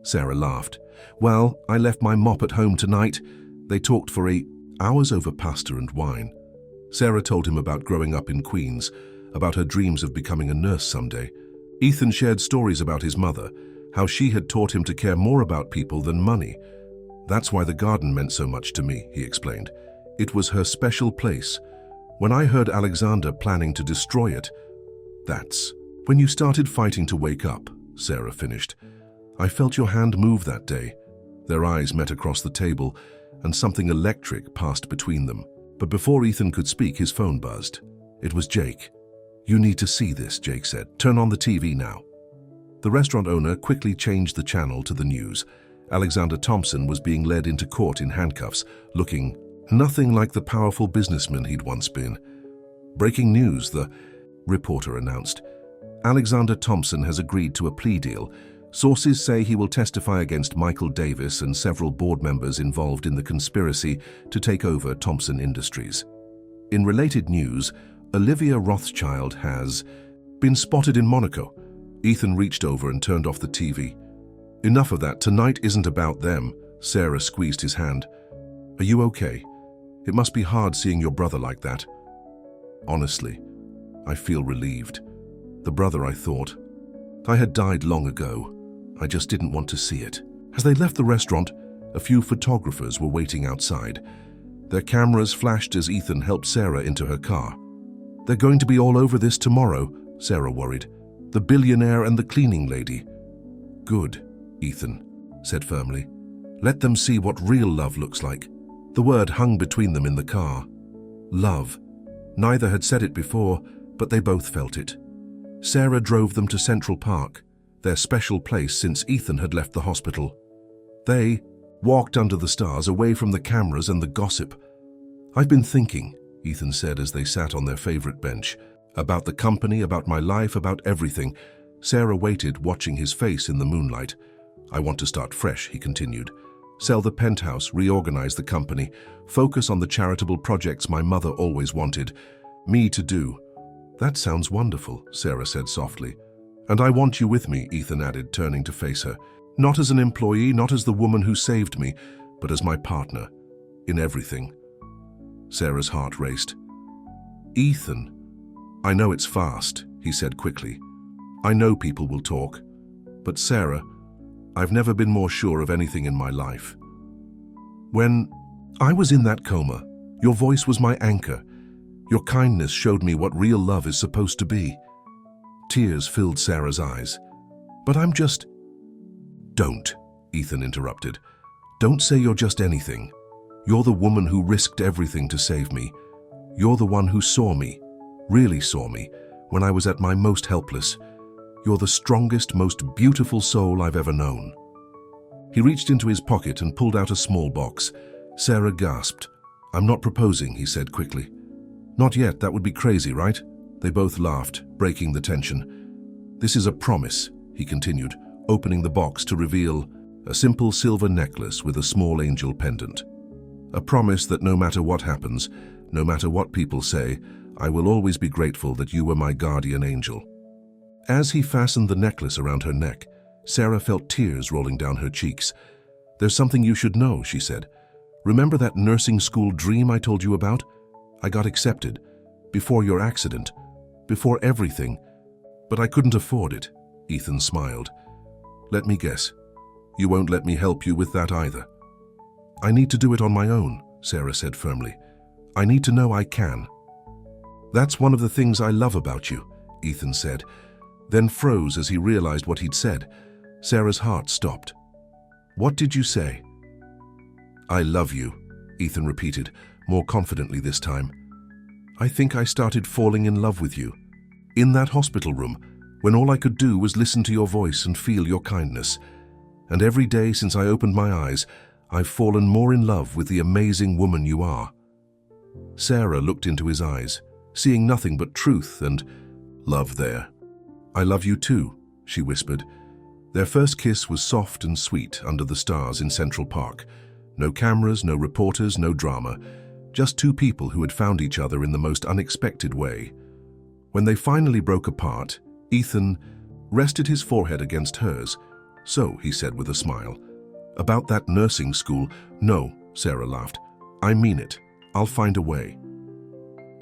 Sarah laughed. Well, I left my mop at home tonight. They talked for 8 hours over pasta and wine. Sarah told him about growing up in Queens, about her dreams of becoming a nurse someday. Ethan shared stories about his mother, how she had taught him to care more about people than money. That's why the garden meant so much to me, he explained. It was her special place. When I heard Alexander planning to destroy it, that's when you started fighting to wake up, Sarah finished. I felt your hand move that day. Their eyes met across the table, and something electric passed between them. But before Ethan could speak, his phone buzzed. It was Jake. You need to see this, Jake said. Turn on the TV now. The restaurant owner quickly changed the channel to the news. Alexander Thompson was being led into court in handcuffs, looking nothing like the powerful businessman he'd once been. Breaking news, the reporter announced. Alexander Thompson has agreed to a plea deal. Sources say he will testify against Michael Davis and several board members involved in the conspiracy to take over Thompson Industries. In related news, Olivia Rothschild has been spotted in Monaco. Ethan reached over and turned off the TV. Enough of that. Tonight isn't about them. Sarah squeezed his hand. Are you okay? It must be hard seeing your brother like that. Honestly, I feel relieved. The brother I thought I had died long ago. I just didn't want to see it. As they left the restaurant, a few photographers were waiting outside. Their cameras flashed as Ethan helped Sarah into her car. They're going to be all over this tomorrow, Sarah worried. The billionaire and the cleaning lady. Good, Ethan said firmly. Let them see what real love looks like. The word hung between them in the car. Love. Neither had said it before, but they both felt it. Sarah drove them to Central Park, their special place since Ethan had left the hospital. They walked under the stars, away from the cameras and the gossip. I've been thinking, Ethan said as they sat on their favorite bench, about the company, about my life, about everything. Sarah waited, watching his face in the moonlight. I want to start fresh, he continued. Sell the penthouse, reorganize the company, focus on the charitable projects my mother always wanted me to do. That sounds wonderful, Sarah said softly. And I want you with me, Ethan added, turning to face her. Not as an employee, not as the woman who saved me, but as my partner, in everything. Sarah's heart raced. Ethan, I know it's fast, he said quickly. I know people will talk. But Sarah, I've never been more sure of anything in my life. When I was in that coma, your voice was my anchor. Your kindness showed me what real love is supposed to be. Tears filled Sarah's eyes. But I'm just... Don't, Ethan interrupted. Don't say you're just anything. You're the woman who risked everything to save me. You're the one who saw me, really saw me, when I was at my most helpless. You're the strongest, most beautiful soul I've ever known. He reached into his pocket and pulled out a small box. Sarah gasped. I'm not proposing, he said quickly. Not yet, that would be crazy, right? They both laughed, breaking the tension. This is a promise, he continued, opening the box to reveal a simple silver necklace with a small angel pendant. A promise that no matter what happens, no matter what people say, I will always be grateful that you were my guardian angel. As he fastened the necklace around her neck, Sarah felt tears rolling down her cheeks. There's something you should know, she said. Remember that nursing school dream I told you about? I got accepted, before your accident, before everything, but I couldn't afford it, Ethan smiled. Let me guess, you won't let me help you with that either. I need to do it on my own, Sarah said firmly. I need to know I can. That's one of the things I love about you, Ethan said, then froze as he realized what he'd said. Sarah's heart stopped. What did you say? I love you, Ethan repeated, more confidently this time. I think I started falling in love with you. In that hospital room, when all I could do was listen to your voice and feel your kindness. And every day since I opened my eyes, I've fallen more in love with the amazing woman you are. Sarah looked into his eyes, seeing nothing but truth and love there. I love you too, she whispered. Their first kiss was soft and sweet under the stars in Central Park. No cameras, no reporters, no drama. Just two people who had found each other in the most unexpected way. When they finally broke apart, Ethan rested his forehead against hers, So, he said with a smile. About that nursing school, no, Sarah laughed. I mean it. I'll find a way.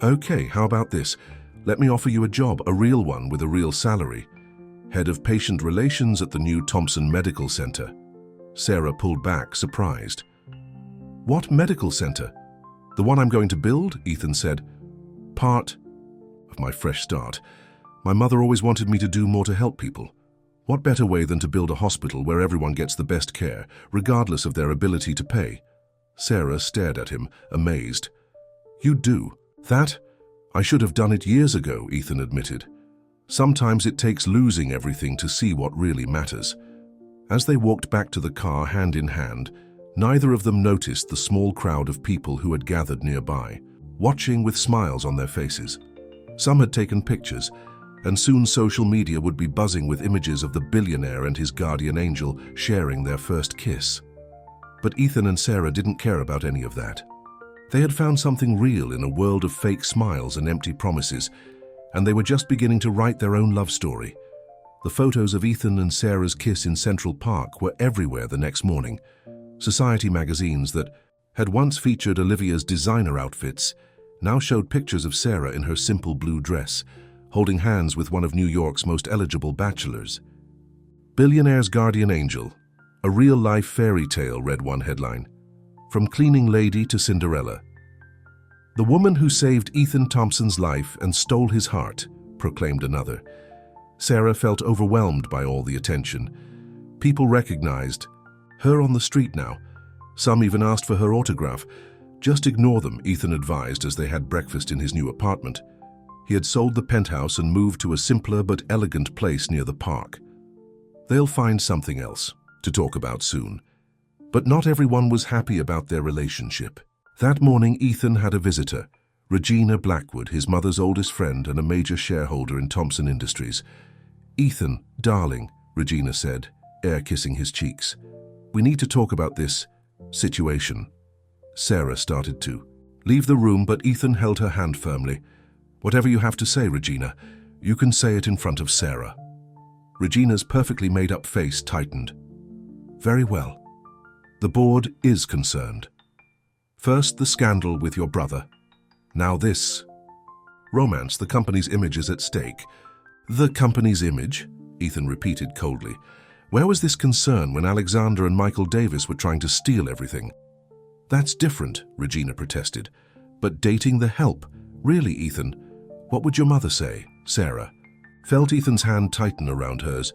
Okay, how about this? Let me offer you a job, a real one with a real salary. Head of Patient Relations at the new Thompson Medical Center. Sarah pulled back, surprised. What medical center? The one I'm going to build? Ethan said. Part of my fresh start. My mother always wanted me to do more to help people. What better way than to build a hospital where everyone gets the best care, regardless of their ability to pay? Sarah stared at him, amazed. You do? That? I should have done it years ago, Ethan admitted. Sometimes it takes losing everything to see what really matters. As they walked back to the car hand in hand, neither of them noticed the small crowd of people who had gathered nearby, watching with smiles on their faces. Some had taken pictures, and soon social media would be buzzing with images of the billionaire and his guardian angel sharing their first kiss. But Ethan and Sarah didn't care about any of that. They had found something real in a world of fake smiles and empty promises, and they were just beginning to write their own love story. The photos of Ethan and Sarah's kiss in Central Park were everywhere the next morning. Society magazines that had once featured Olivia's designer outfits now showed pictures of Sarah in her simple blue dress, holding hands with one of New York's most eligible bachelors. Billionaire's Guardian Angel, a real-life fairy tale, read one headline. From cleaning lady to Cinderella. The woman who saved Ethan Thompson's life and stole his heart, proclaimed another. Sarah felt overwhelmed by all the attention. People recognized her on the street now. Some even asked for her autograph. Just ignore them, Ethan advised as they had breakfast in his new apartment. He had sold the penthouse and moved to a simpler but elegant place near the park. They'll find something else to talk about soon. But not everyone was happy about their relationship. That morning, Ethan had a visitor, Regina Blackwood, his mother's oldest friend and a major shareholder in Thompson Industries. Ethan, darling, Regina said, air-kissing his cheeks. We need to talk about this situation. Sarah started to leave the room, but Ethan held her hand firmly. Whatever you have to say, Regina, you can say it in front of Sarah. Regina's perfectly made-up face tightened. Very well. The board is concerned. First, the scandal with your brother. Now this. Romance, the company's image is at stake. The company's image? Ethan repeated coldly. Where was this concern when Alexander and Michael Davis were trying to steal everything? That's different, Regina protested. But dating the help? Really, Ethan? What would your mother say? Sarah felt Ethan's hand tighten around hers.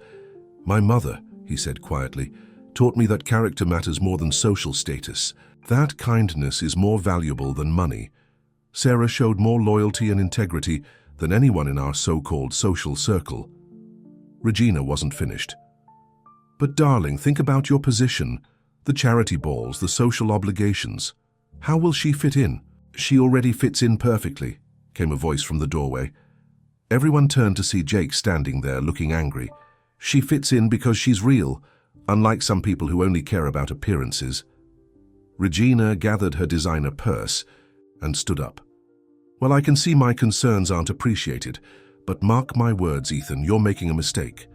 My mother, he said quietly, taught me that character matters more than social status. That kindness is more valuable than money. Sarah showed more loyalty and integrity than anyone in our so-called social circle. Regina wasn't finished. But darling, think about your position, the charity balls, the social obligations. How will she fit in? She already fits in perfectly, came a voice from the doorway. Everyone turned to see Jake standing there looking angry. She fits in because she's real, unlike some people who only care about appearances. Regina gathered her designer purse and stood up. Well, I can see my concerns aren't appreciated, but mark my words, Ethan, you're making a mistake.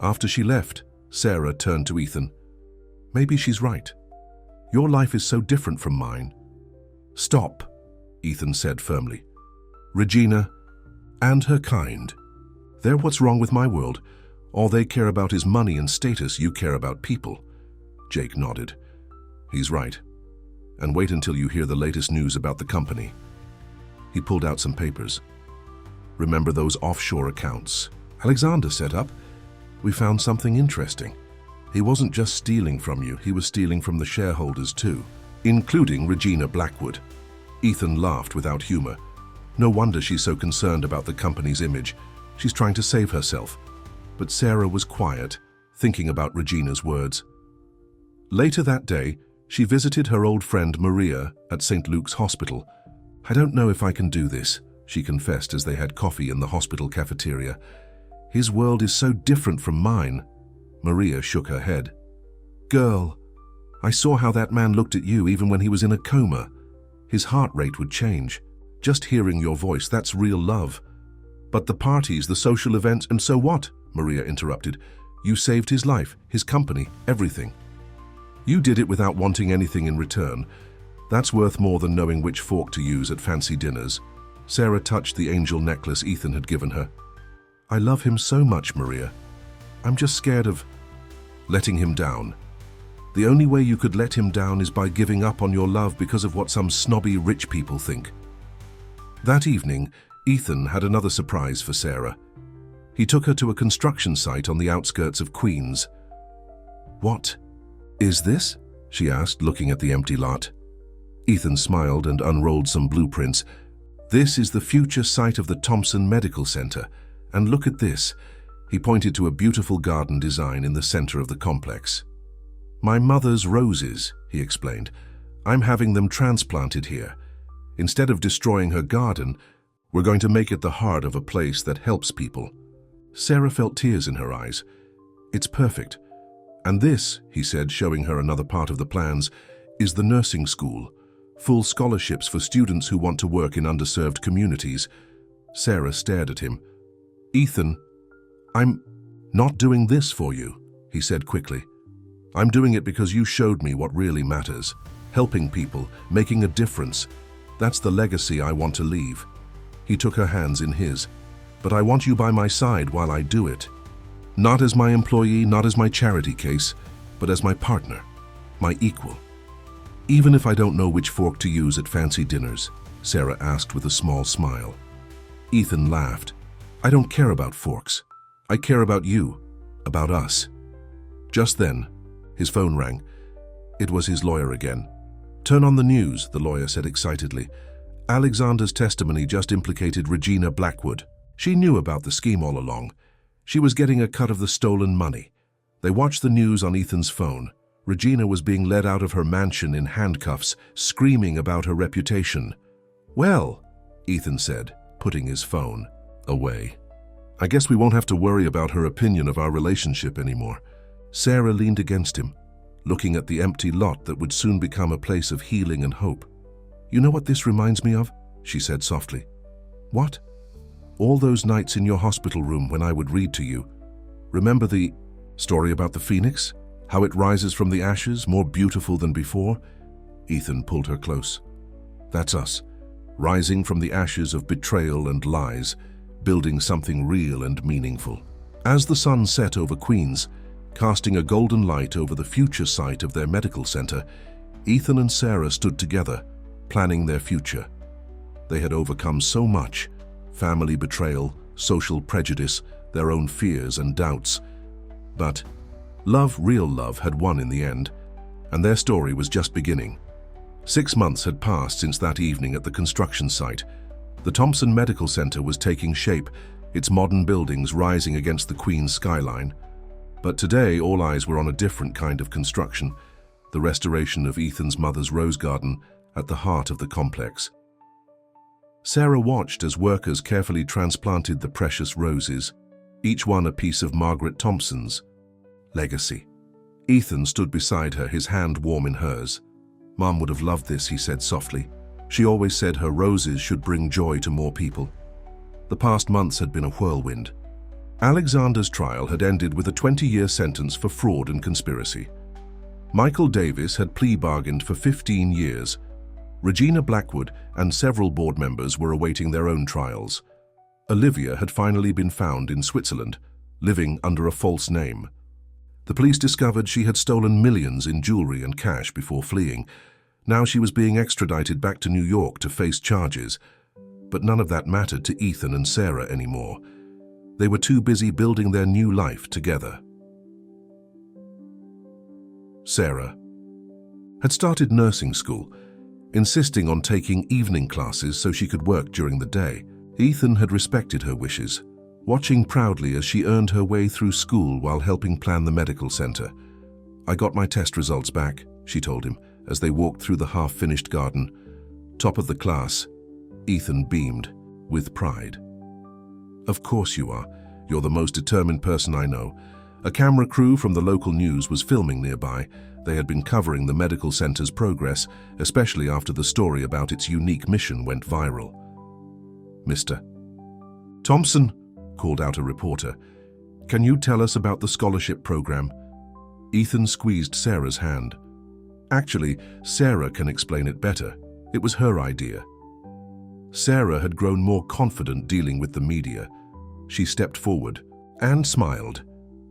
After she left, Sarah turned to Ethan. Maybe she's right. Your life is so different from mine. Stop, Ethan said firmly. Regina and her kind. They're what's wrong with my world. All they care about is money and status. You care about people. Jake nodded. He's right. And wait until you hear the latest news about the company. He pulled out some papers. Remember those offshore accounts Alexander set up? We found something interesting. He wasn't just stealing from you, he was stealing from the shareholders too, including Regina Blackwood. Ethan laughed without humor. No wonder she's so concerned about the company's image. She's trying to save herself. But Sarah was quiet, thinking about Regina's words. Later that day, she visited her old friend Maria at St. Luke's Hospital. I don't know if I can do this, she confessed as they had coffee in the hospital cafeteria. His world is so different from mine. Maria shook her head. Girl, I saw how that man looked at you even when he was in a coma. His heart rate would change. Just hearing your voice, that's real love. But the parties, the social events, and so what? Maria interrupted. You saved his life, his company, everything. You did it without wanting anything in return. That's worth more than knowing which fork to use at fancy dinners. Sarah touched the angel necklace Ethan had given her. I love him so much, Maria. I'm just scared of letting him down. The only way you could let him down is by giving up on your love because of what some snobby rich people think. That evening, Ethan had another surprise for Sarah. He took her to a construction site on the outskirts of Queens. What is this? She asked, looking at the empty lot. Ethan smiled and unrolled some blueprints. This is the future site of the Thompson Medical Center. And look at this. He pointed to a beautiful garden design in the center of the complex. My mother's roses, he explained. I'm having them transplanted here. Instead of destroying her garden, we're going to make it the heart of a place that helps people. Sarah felt tears in her eyes. It's perfect. And this, he said, showing her another part of the plans, is the nursing school. Full scholarships for students who want to work in underserved communities. Sarah stared at him. Ethan, I'm not doing this for you, he said quickly. I'm doing it because you showed me what really matters. Helping people, making a difference. That's the legacy I want to leave. He took her hands in his. But I want you by my side while I do it. Not as my employee, not as my charity case, but as my partner, my equal. Even if I don't know which fork to use at fancy dinners, Sarah asked with a small smile. Ethan laughed. I don't care about forks. I care about you, about us. Just then, his phone rang. It was his lawyer again. Turn on the news, the lawyer said excitedly. Alexander's testimony just implicated Regina Blackwood. She knew about the scheme all along. She was getting a cut of the stolen money. They watched the news on Ethan's phone. Regina was being led out of her mansion in handcuffs, screaming about her reputation. Well, Ethan said, putting his phone away. I guess we won't have to worry about her opinion of our relationship anymore. Sarah leaned against him, looking at the empty lot that would soon become a place of healing and hope. You know what this reminds me of? She said softly. What? All those nights in your hospital room when I would read to you. Remember the story about the phoenix? How it rises from the ashes, more beautiful than before? Ethan pulled her close. That's us, rising from the ashes of betrayal and lies, building something real and meaningful. As the sun set over Queens, casting a golden light over the future site of their medical center, Ethan and Sarah stood together, planning their future. They had overcome so much: family betrayal, social prejudice, their own fears and doubts. But love, real love, had won in the end, and their story was just beginning. 6 months had passed since that evening at the construction site. The Thompson Medical Center was taking shape, its modern buildings rising against the Queen's skyline. But today, all eyes were on a different kind of construction, the restoration of Ethan's mother's rose garden at the heart of the complex. Sarah watched as workers carefully transplanted the precious roses, each one a piece of Margaret Thompson's legacy. Ethan stood beside her, his hand warm in hers. Mom would have loved this, he said softly. She always said her roses should bring joy to more people. The past months had been a whirlwind. Alexander's trial had ended with a 20-year sentence for fraud and conspiracy. Michael Davis had plea bargained for 15 years. Regina Blackwood and several board members were awaiting their own trials. Olivia had finally been found in Switzerland, living under a false name. The police discovered she had stolen millions in jewelry and cash before fleeing. Now she was being extradited back to New York to face charges. But none of that mattered to Ethan and Sarah anymore. They were too busy building their new life together. Sarah had started nursing school, insisting on taking evening classes so she could work during the day. Ethan had respected her wishes, watching proudly as she earned her way through school while helping plan the medical center. I got my test results back, she told him, as they walked through the half-finished garden. Top of the class, Ethan beamed with pride. Of course you are. You're the most determined person I know. A camera crew from the local news was filming nearby. They had been covering the medical center's progress, especially after the story about its unique mission went viral. Mr. Thompson, called out a reporter. Can you tell us about the scholarship program? Ethan squeezed Sarah's hand. Actually, Sarah can explain it better. It was her idea. Sarah had grown more confident dealing with the media. She stepped forward and smiled.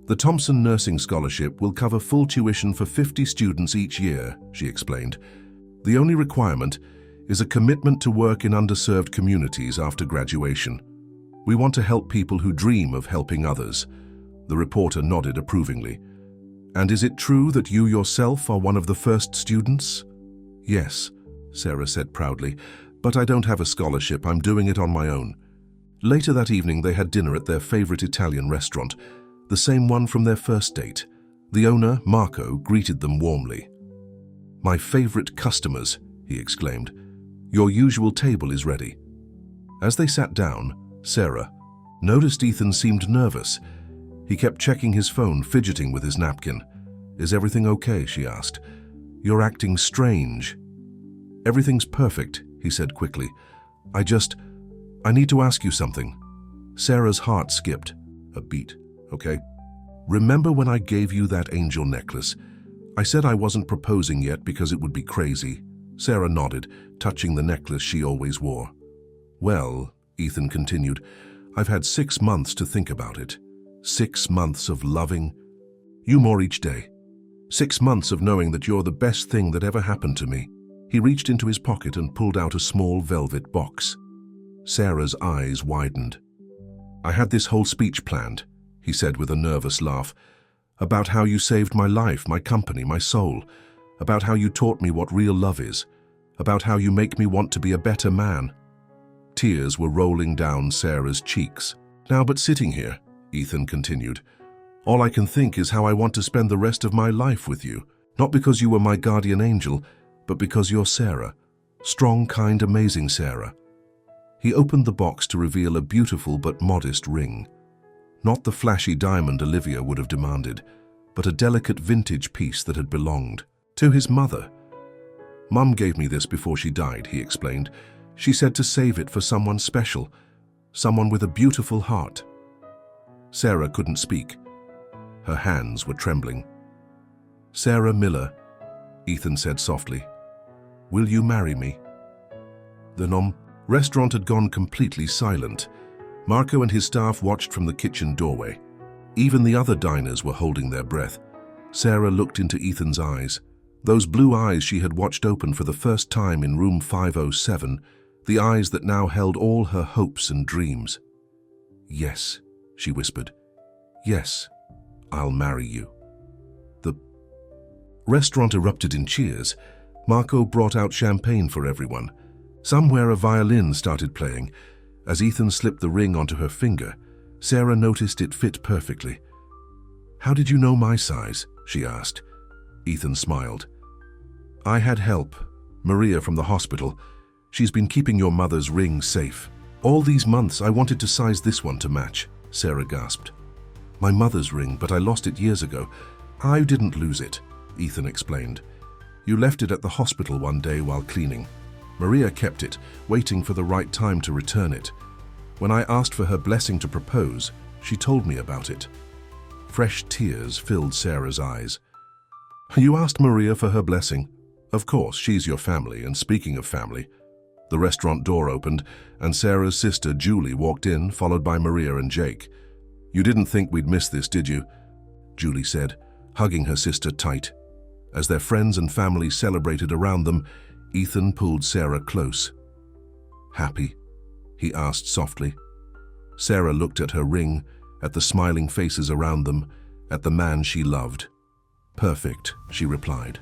The Thompson Nursing Scholarship will cover full tuition for 50 students each year, she explained. The only requirement is a commitment to work in underserved communities after graduation. We want to help people who dream of helping others. The reporter nodded approvingly. And is it true that you yourself are one of the first students? Yes, Sarah said proudly, but I don't have a scholarship. I'm doing it on my own. Later that evening, they had dinner at their favorite Italian restaurant, the same one from their first date. The owner, Marco, greeted them warmly. "My favorite customers," he exclaimed. "Your usual table is ready." As they sat down, Sarah noticed Ethan seemed nervous. He kept checking his phone, fidgeting with his napkin. "Is everything okay?" she asked. "You're acting strange." "Everything's perfect," he said quickly. I need to ask you something." Sarah's heart skipped a beat. "Okay. Remember when I gave you that angel necklace? I said I wasn't proposing yet because it would be crazy." Sarah nodded, touching the necklace she always wore. "Well," Ethan continued, "I've had 6 months to think about it. 6 months of loving you more each day. 6 months of knowing that you're the best thing that ever happened to me." He reached into his pocket and pulled out a small velvet box. Sarah's eyes widened. "I had this whole speech planned," he said with a nervous laugh, "about how you saved my life, my company, my soul, about how you taught me what real love is, about how you make me want to be a better man." Tears were rolling down Sarah's cheeks. "Now, but sitting here," Ethan continued, "all I can think is how I want to spend the rest of my life with you, not because you were my guardian angel, but because you're Sarah. Strong, kind, amazing Sarah." He opened the box to reveal a beautiful but modest ring. Not the flashy diamond Olivia would have demanded, but a delicate vintage piece that had belonged to his mother. "Mum gave me this before she died," he explained. "She said to save it for someone special, someone with a beautiful heart." Sarah couldn't speak. Her hands were trembling. "Sarah Miller," Ethan said softly, "will you marry me?" The restaurant had gone completely silent. Marco and his staff watched from the kitchen doorway. Even the other diners were holding their breath. Sarah looked into Ethan's eyes. Those blue eyes she had watched open for the first time in room 507, the eyes that now held all her hopes and dreams. "Yes," she whispered. "Yes, I'll marry you." The restaurant erupted in cheers. Marco brought out champagne for everyone. Somewhere a violin started playing. As Ethan slipped the ring onto her finger, Sarah noticed it fit perfectly. "How did you know my size?" she asked. Ethan smiled. "I had help. Maria from the hospital. She's been keeping your mother's ring safe. All these months I wanted to size this one to match," Sarah gasped. "My mother's ring, but I lost it years ago." "I didn't lose it," Ethan explained. "You left it at the hospital one day while cleaning. Maria kept it, waiting for the right time to return it. When I asked for her blessing to propose, she told me about it." Fresh tears filled Sarah's eyes. "You asked Maria for her blessing? Of course, she's your family, and speaking of family." The restaurant door opened, and Sarah's sister Julie walked in, followed by Maria and Jake. "You didn't think we'd miss this, did you?" Julie said, hugging her sister tight. As their friends and family celebrated around them, Ethan pulled Sarah close. "Happy?" he asked softly. Sarah looked at her ring, at the smiling faces around them, at the man she loved. "Perfect," she replied.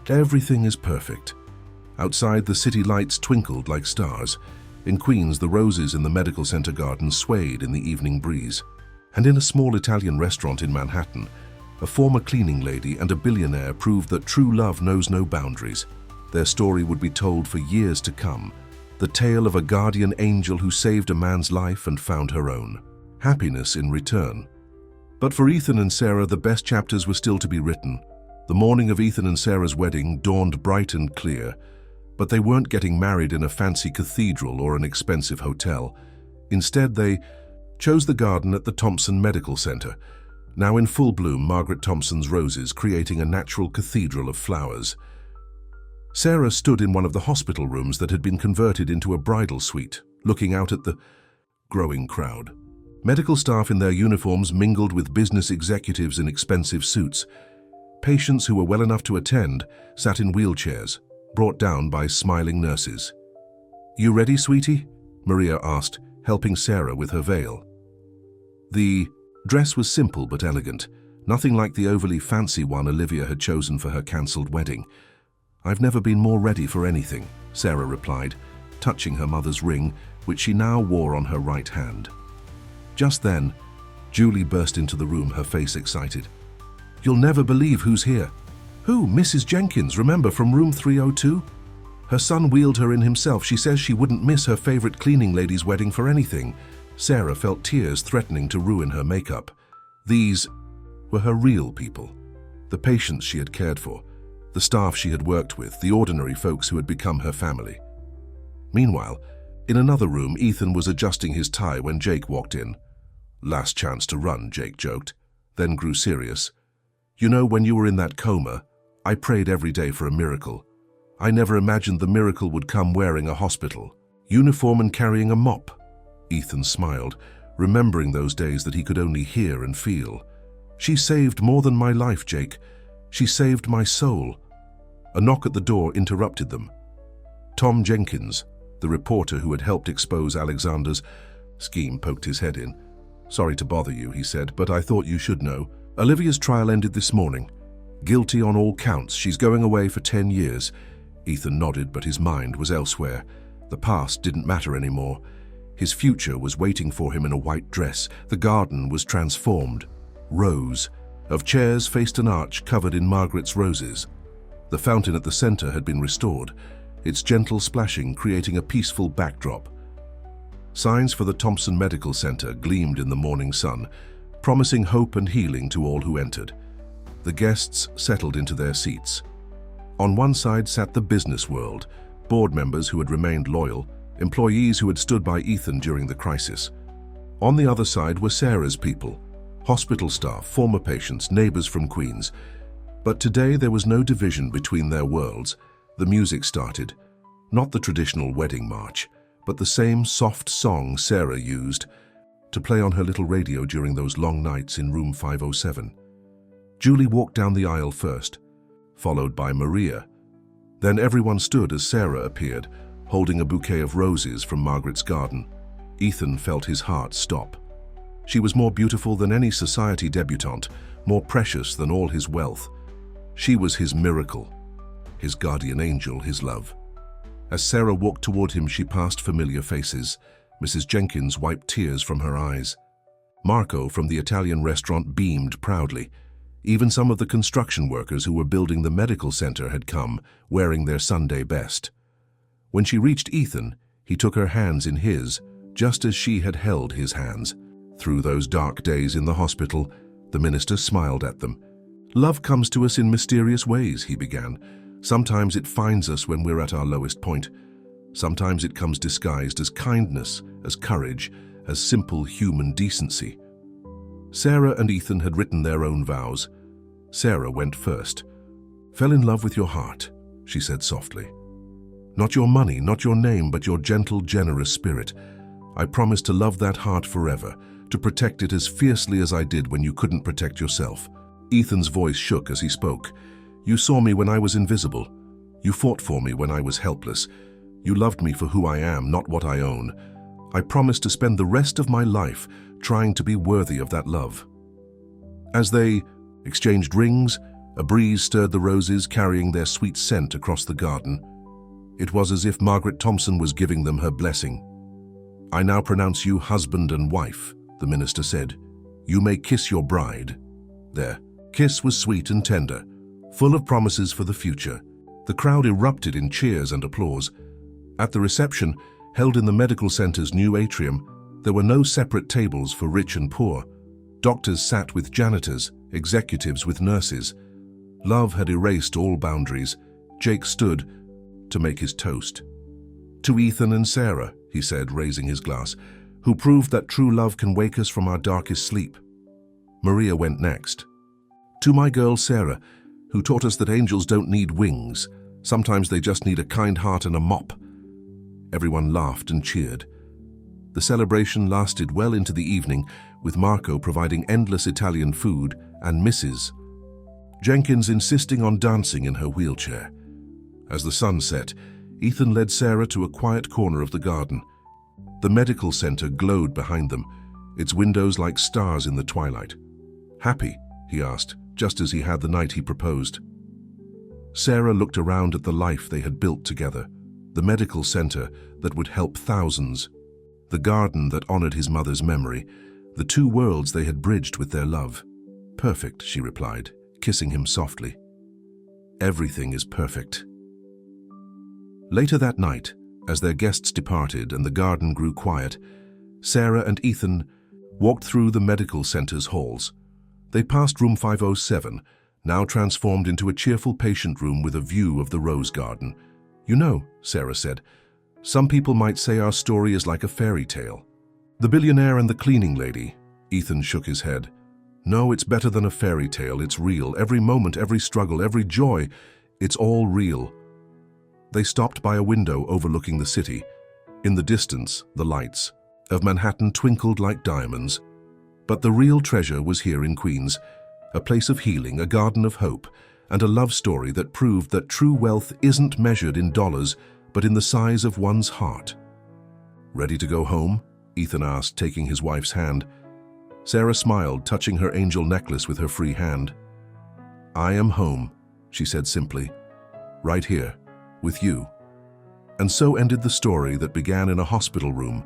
"Everything is perfect." Outside, the city lights twinkled like stars. In Queens, the roses in the medical center garden swayed in the evening breeze. And in a small Italian restaurant in Manhattan, a former cleaning lady and a billionaire proved that true love knows no boundaries. Their story would be told for years to come, the tale of a guardian angel who saved a man's life and found her own. Happiness in return. But for Ethan and Sarah, the best chapters were still to be written. The morning of Ethan and Sarah's wedding dawned bright and clear, but they weren't getting married in a fancy cathedral or an expensive hotel. Instead, they chose the garden at the Thompson Medical Center. Now in full bloom, Margaret Thompson's roses creating a natural cathedral of flowers. Sarah stood in one of the hospital rooms that had been converted into a bridal suite, looking out at the growing crowd. Medical staff in their uniforms mingled with business executives in expensive suits. Patients who were well enough to attend sat in wheelchairs, brought down by smiling nurses. "You ready, sweetie?" Maria asked, helping Sarah with her veil. The dress was simple but elegant, nothing like the overly fancy one Olivia had chosen for her cancelled wedding. "I've never been more ready for anything," Sarah replied, touching her mother's ring, which she now wore on her right hand. Just then, Julie burst into the room, her face excited. "You'll never believe who's here." "Who? Mrs. Jenkins, remember, from room 302? Her son wheeled her in himself. She says she wouldn't miss her favorite cleaning lady's wedding for anything." Sarah felt tears threatening to ruin her makeup. These were her real people, the patients she had cared for, the staff she had worked with, the ordinary folks who had become her family. Meanwhile, in another room, Ethan was adjusting his tie when Jake walked in. "Last chance to run," Jake joked, then grew serious. "You know, when you were in that coma, I prayed every day for a miracle. I never imagined the miracle would come wearing a hospital uniform and carrying a mop." Ethan smiled, remembering those days that he could only hear and feel. "She saved more than my life, Jake. She saved my soul." A knock at the door interrupted them. Tom Jenkins, the reporter who had helped expose Alexander's scheme, poked his head in. "Sorry to bother you," he said, "but I thought you should know. Olivia's trial ended this morning. Guilty on all counts. She's going away for 10 years. Ethan nodded, but his mind was elsewhere. The past didn't matter anymore. His future was waiting for him in a white dress. The garden was transformed. Rows of chairs faced an arch covered in Margaret's roses. The fountain at the center had been restored, its gentle splashing creating a peaceful backdrop. Signs for the Thompson Medical Center gleamed in the morning sun, promising hope and healing to all who entered. The guests settled into their seats. On one side sat the business world, board members who had remained loyal, employees who had stood by Ethan during the crisis. On the other side were Sarah's people, hospital staff, former patients, neighbors from Queens. But today there was no division between their worlds. The music started, not the traditional wedding march, but the same soft song Sarah used to play on her little radio during those long nights in room 507. Julie walked down the aisle first, followed by Maria. Then everyone stood as Sarah appeared, holding a bouquet of roses from Margaret's garden. Ethan felt his heart stop. She was more beautiful than any society debutante, more precious than all his wealth. She was his miracle, his guardian angel, his love. As Sarah walked toward him, she passed familiar faces. Mrs. Jenkins wiped tears from her eyes. Marco from the Italian restaurant beamed proudly. Even some of the construction workers who were building the medical center had come, wearing their Sunday best. When she reached Ethan, he took her hands in his, just as she had held his hands. Through those dark days in the hospital, the minister smiled at them. "Love comes to us in mysterious ways," he began. "Sometimes it finds us when we're at our lowest point. Sometimes it comes disguised as kindness, as courage, as simple human decency." Sarah and Ethan had written their own vows. Sarah went first. "Fell in love with your heart," she said softly. "Not your money, not your name, but your gentle, generous spirit. I promise to love that heart forever, to protect it as fiercely as I did when you couldn't protect yourself." Ethan's voice shook as he spoke. "You saw me when I was invisible. You fought for me when I was helpless. You loved me for who I am, not what I own. I promise to spend the rest of my life trying to be worthy of that love." As they exchanged rings, a breeze stirred the roses, carrying their sweet scent across the garden. It was as if Margaret Thompson was giving them her blessing. "I now pronounce you husband and wife," the minister said. "You may kiss your bride." Their kiss was sweet and tender, full of promises for the future. The crowd erupted in cheers and applause. At the reception, held in the medical center's new atrium, there were no separate tables for rich and poor. Doctors sat with janitors, executives with nurses. Love had erased all boundaries. Jake stood to make his toast. "To Ethan and Sarah," he said, raising his glass, who proved that true love can wake us from our darkest sleep. Maria went next. To my girl Sarah, who taught us that angels don't need wings. Sometimes they just need a kind heart and a mop. Everyone laughed and cheered. The celebration lasted well into the evening, with Marco providing endless Italian food and Mrs. Jenkins insisting on dancing in her wheelchair. As the sun set, Ethan led Sarah to a quiet corner of the garden. The medical center glowed behind them, its windows like stars in the twilight. "Happy?" he asked, just as he had the night he proposed. Sarah looked around at the life they had built together, the medical center that would help thousands, the garden that honored his mother's memory, the two worlds they had bridged with their love. "Perfect," she replied, kissing him softly. "Everything is perfect." Later that night, as their guests departed and the garden grew quiet, Sarah and Ethan walked through the medical center's halls. They passed room 507, now transformed into a cheerful patient room with a view of the rose garden. "You know," Sarah said, "some people might say our story is like a fairy tale." "The billionaire and the cleaning lady," Ethan shook his head. "No, it's better than a fairy tale. It's real. Every moment, every struggle, every joy, it's all real." They stopped by a window overlooking the city. In the distance, the lights of Manhattan twinkled like diamonds. But the real treasure was here in Queens, a place of healing, a garden of hope, and a love story that proved that true wealth isn't measured in dollars, but in the size of one's heart. "Ready to go home?" Ethan asked, taking his wife's hand. Sarah smiled, touching her angel necklace with her free hand. "I am home," she said simply. "Right here, with you." And so ended the story that began in a hospital room,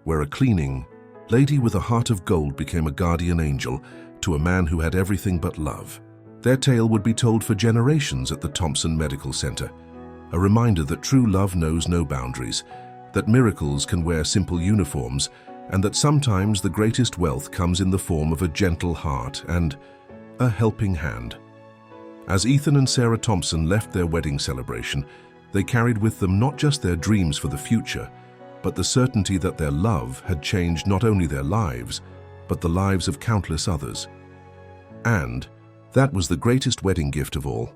where a cleaning lady with a heart of gold became a guardian angel to a man who had everything but love. Their tale would be told for generations at the Thompson Medical Center, a reminder that true love knows no boundaries, that miracles can wear simple uniforms, and that sometimes the greatest wealth comes in the form of a gentle heart and a helping hand. As Ethan and Sarah Thompson left their wedding celebration, they carried with them not just their dreams for the future, but the certainty that their love had changed not only their lives, but the lives of countless others. And that was the greatest wedding gift of all.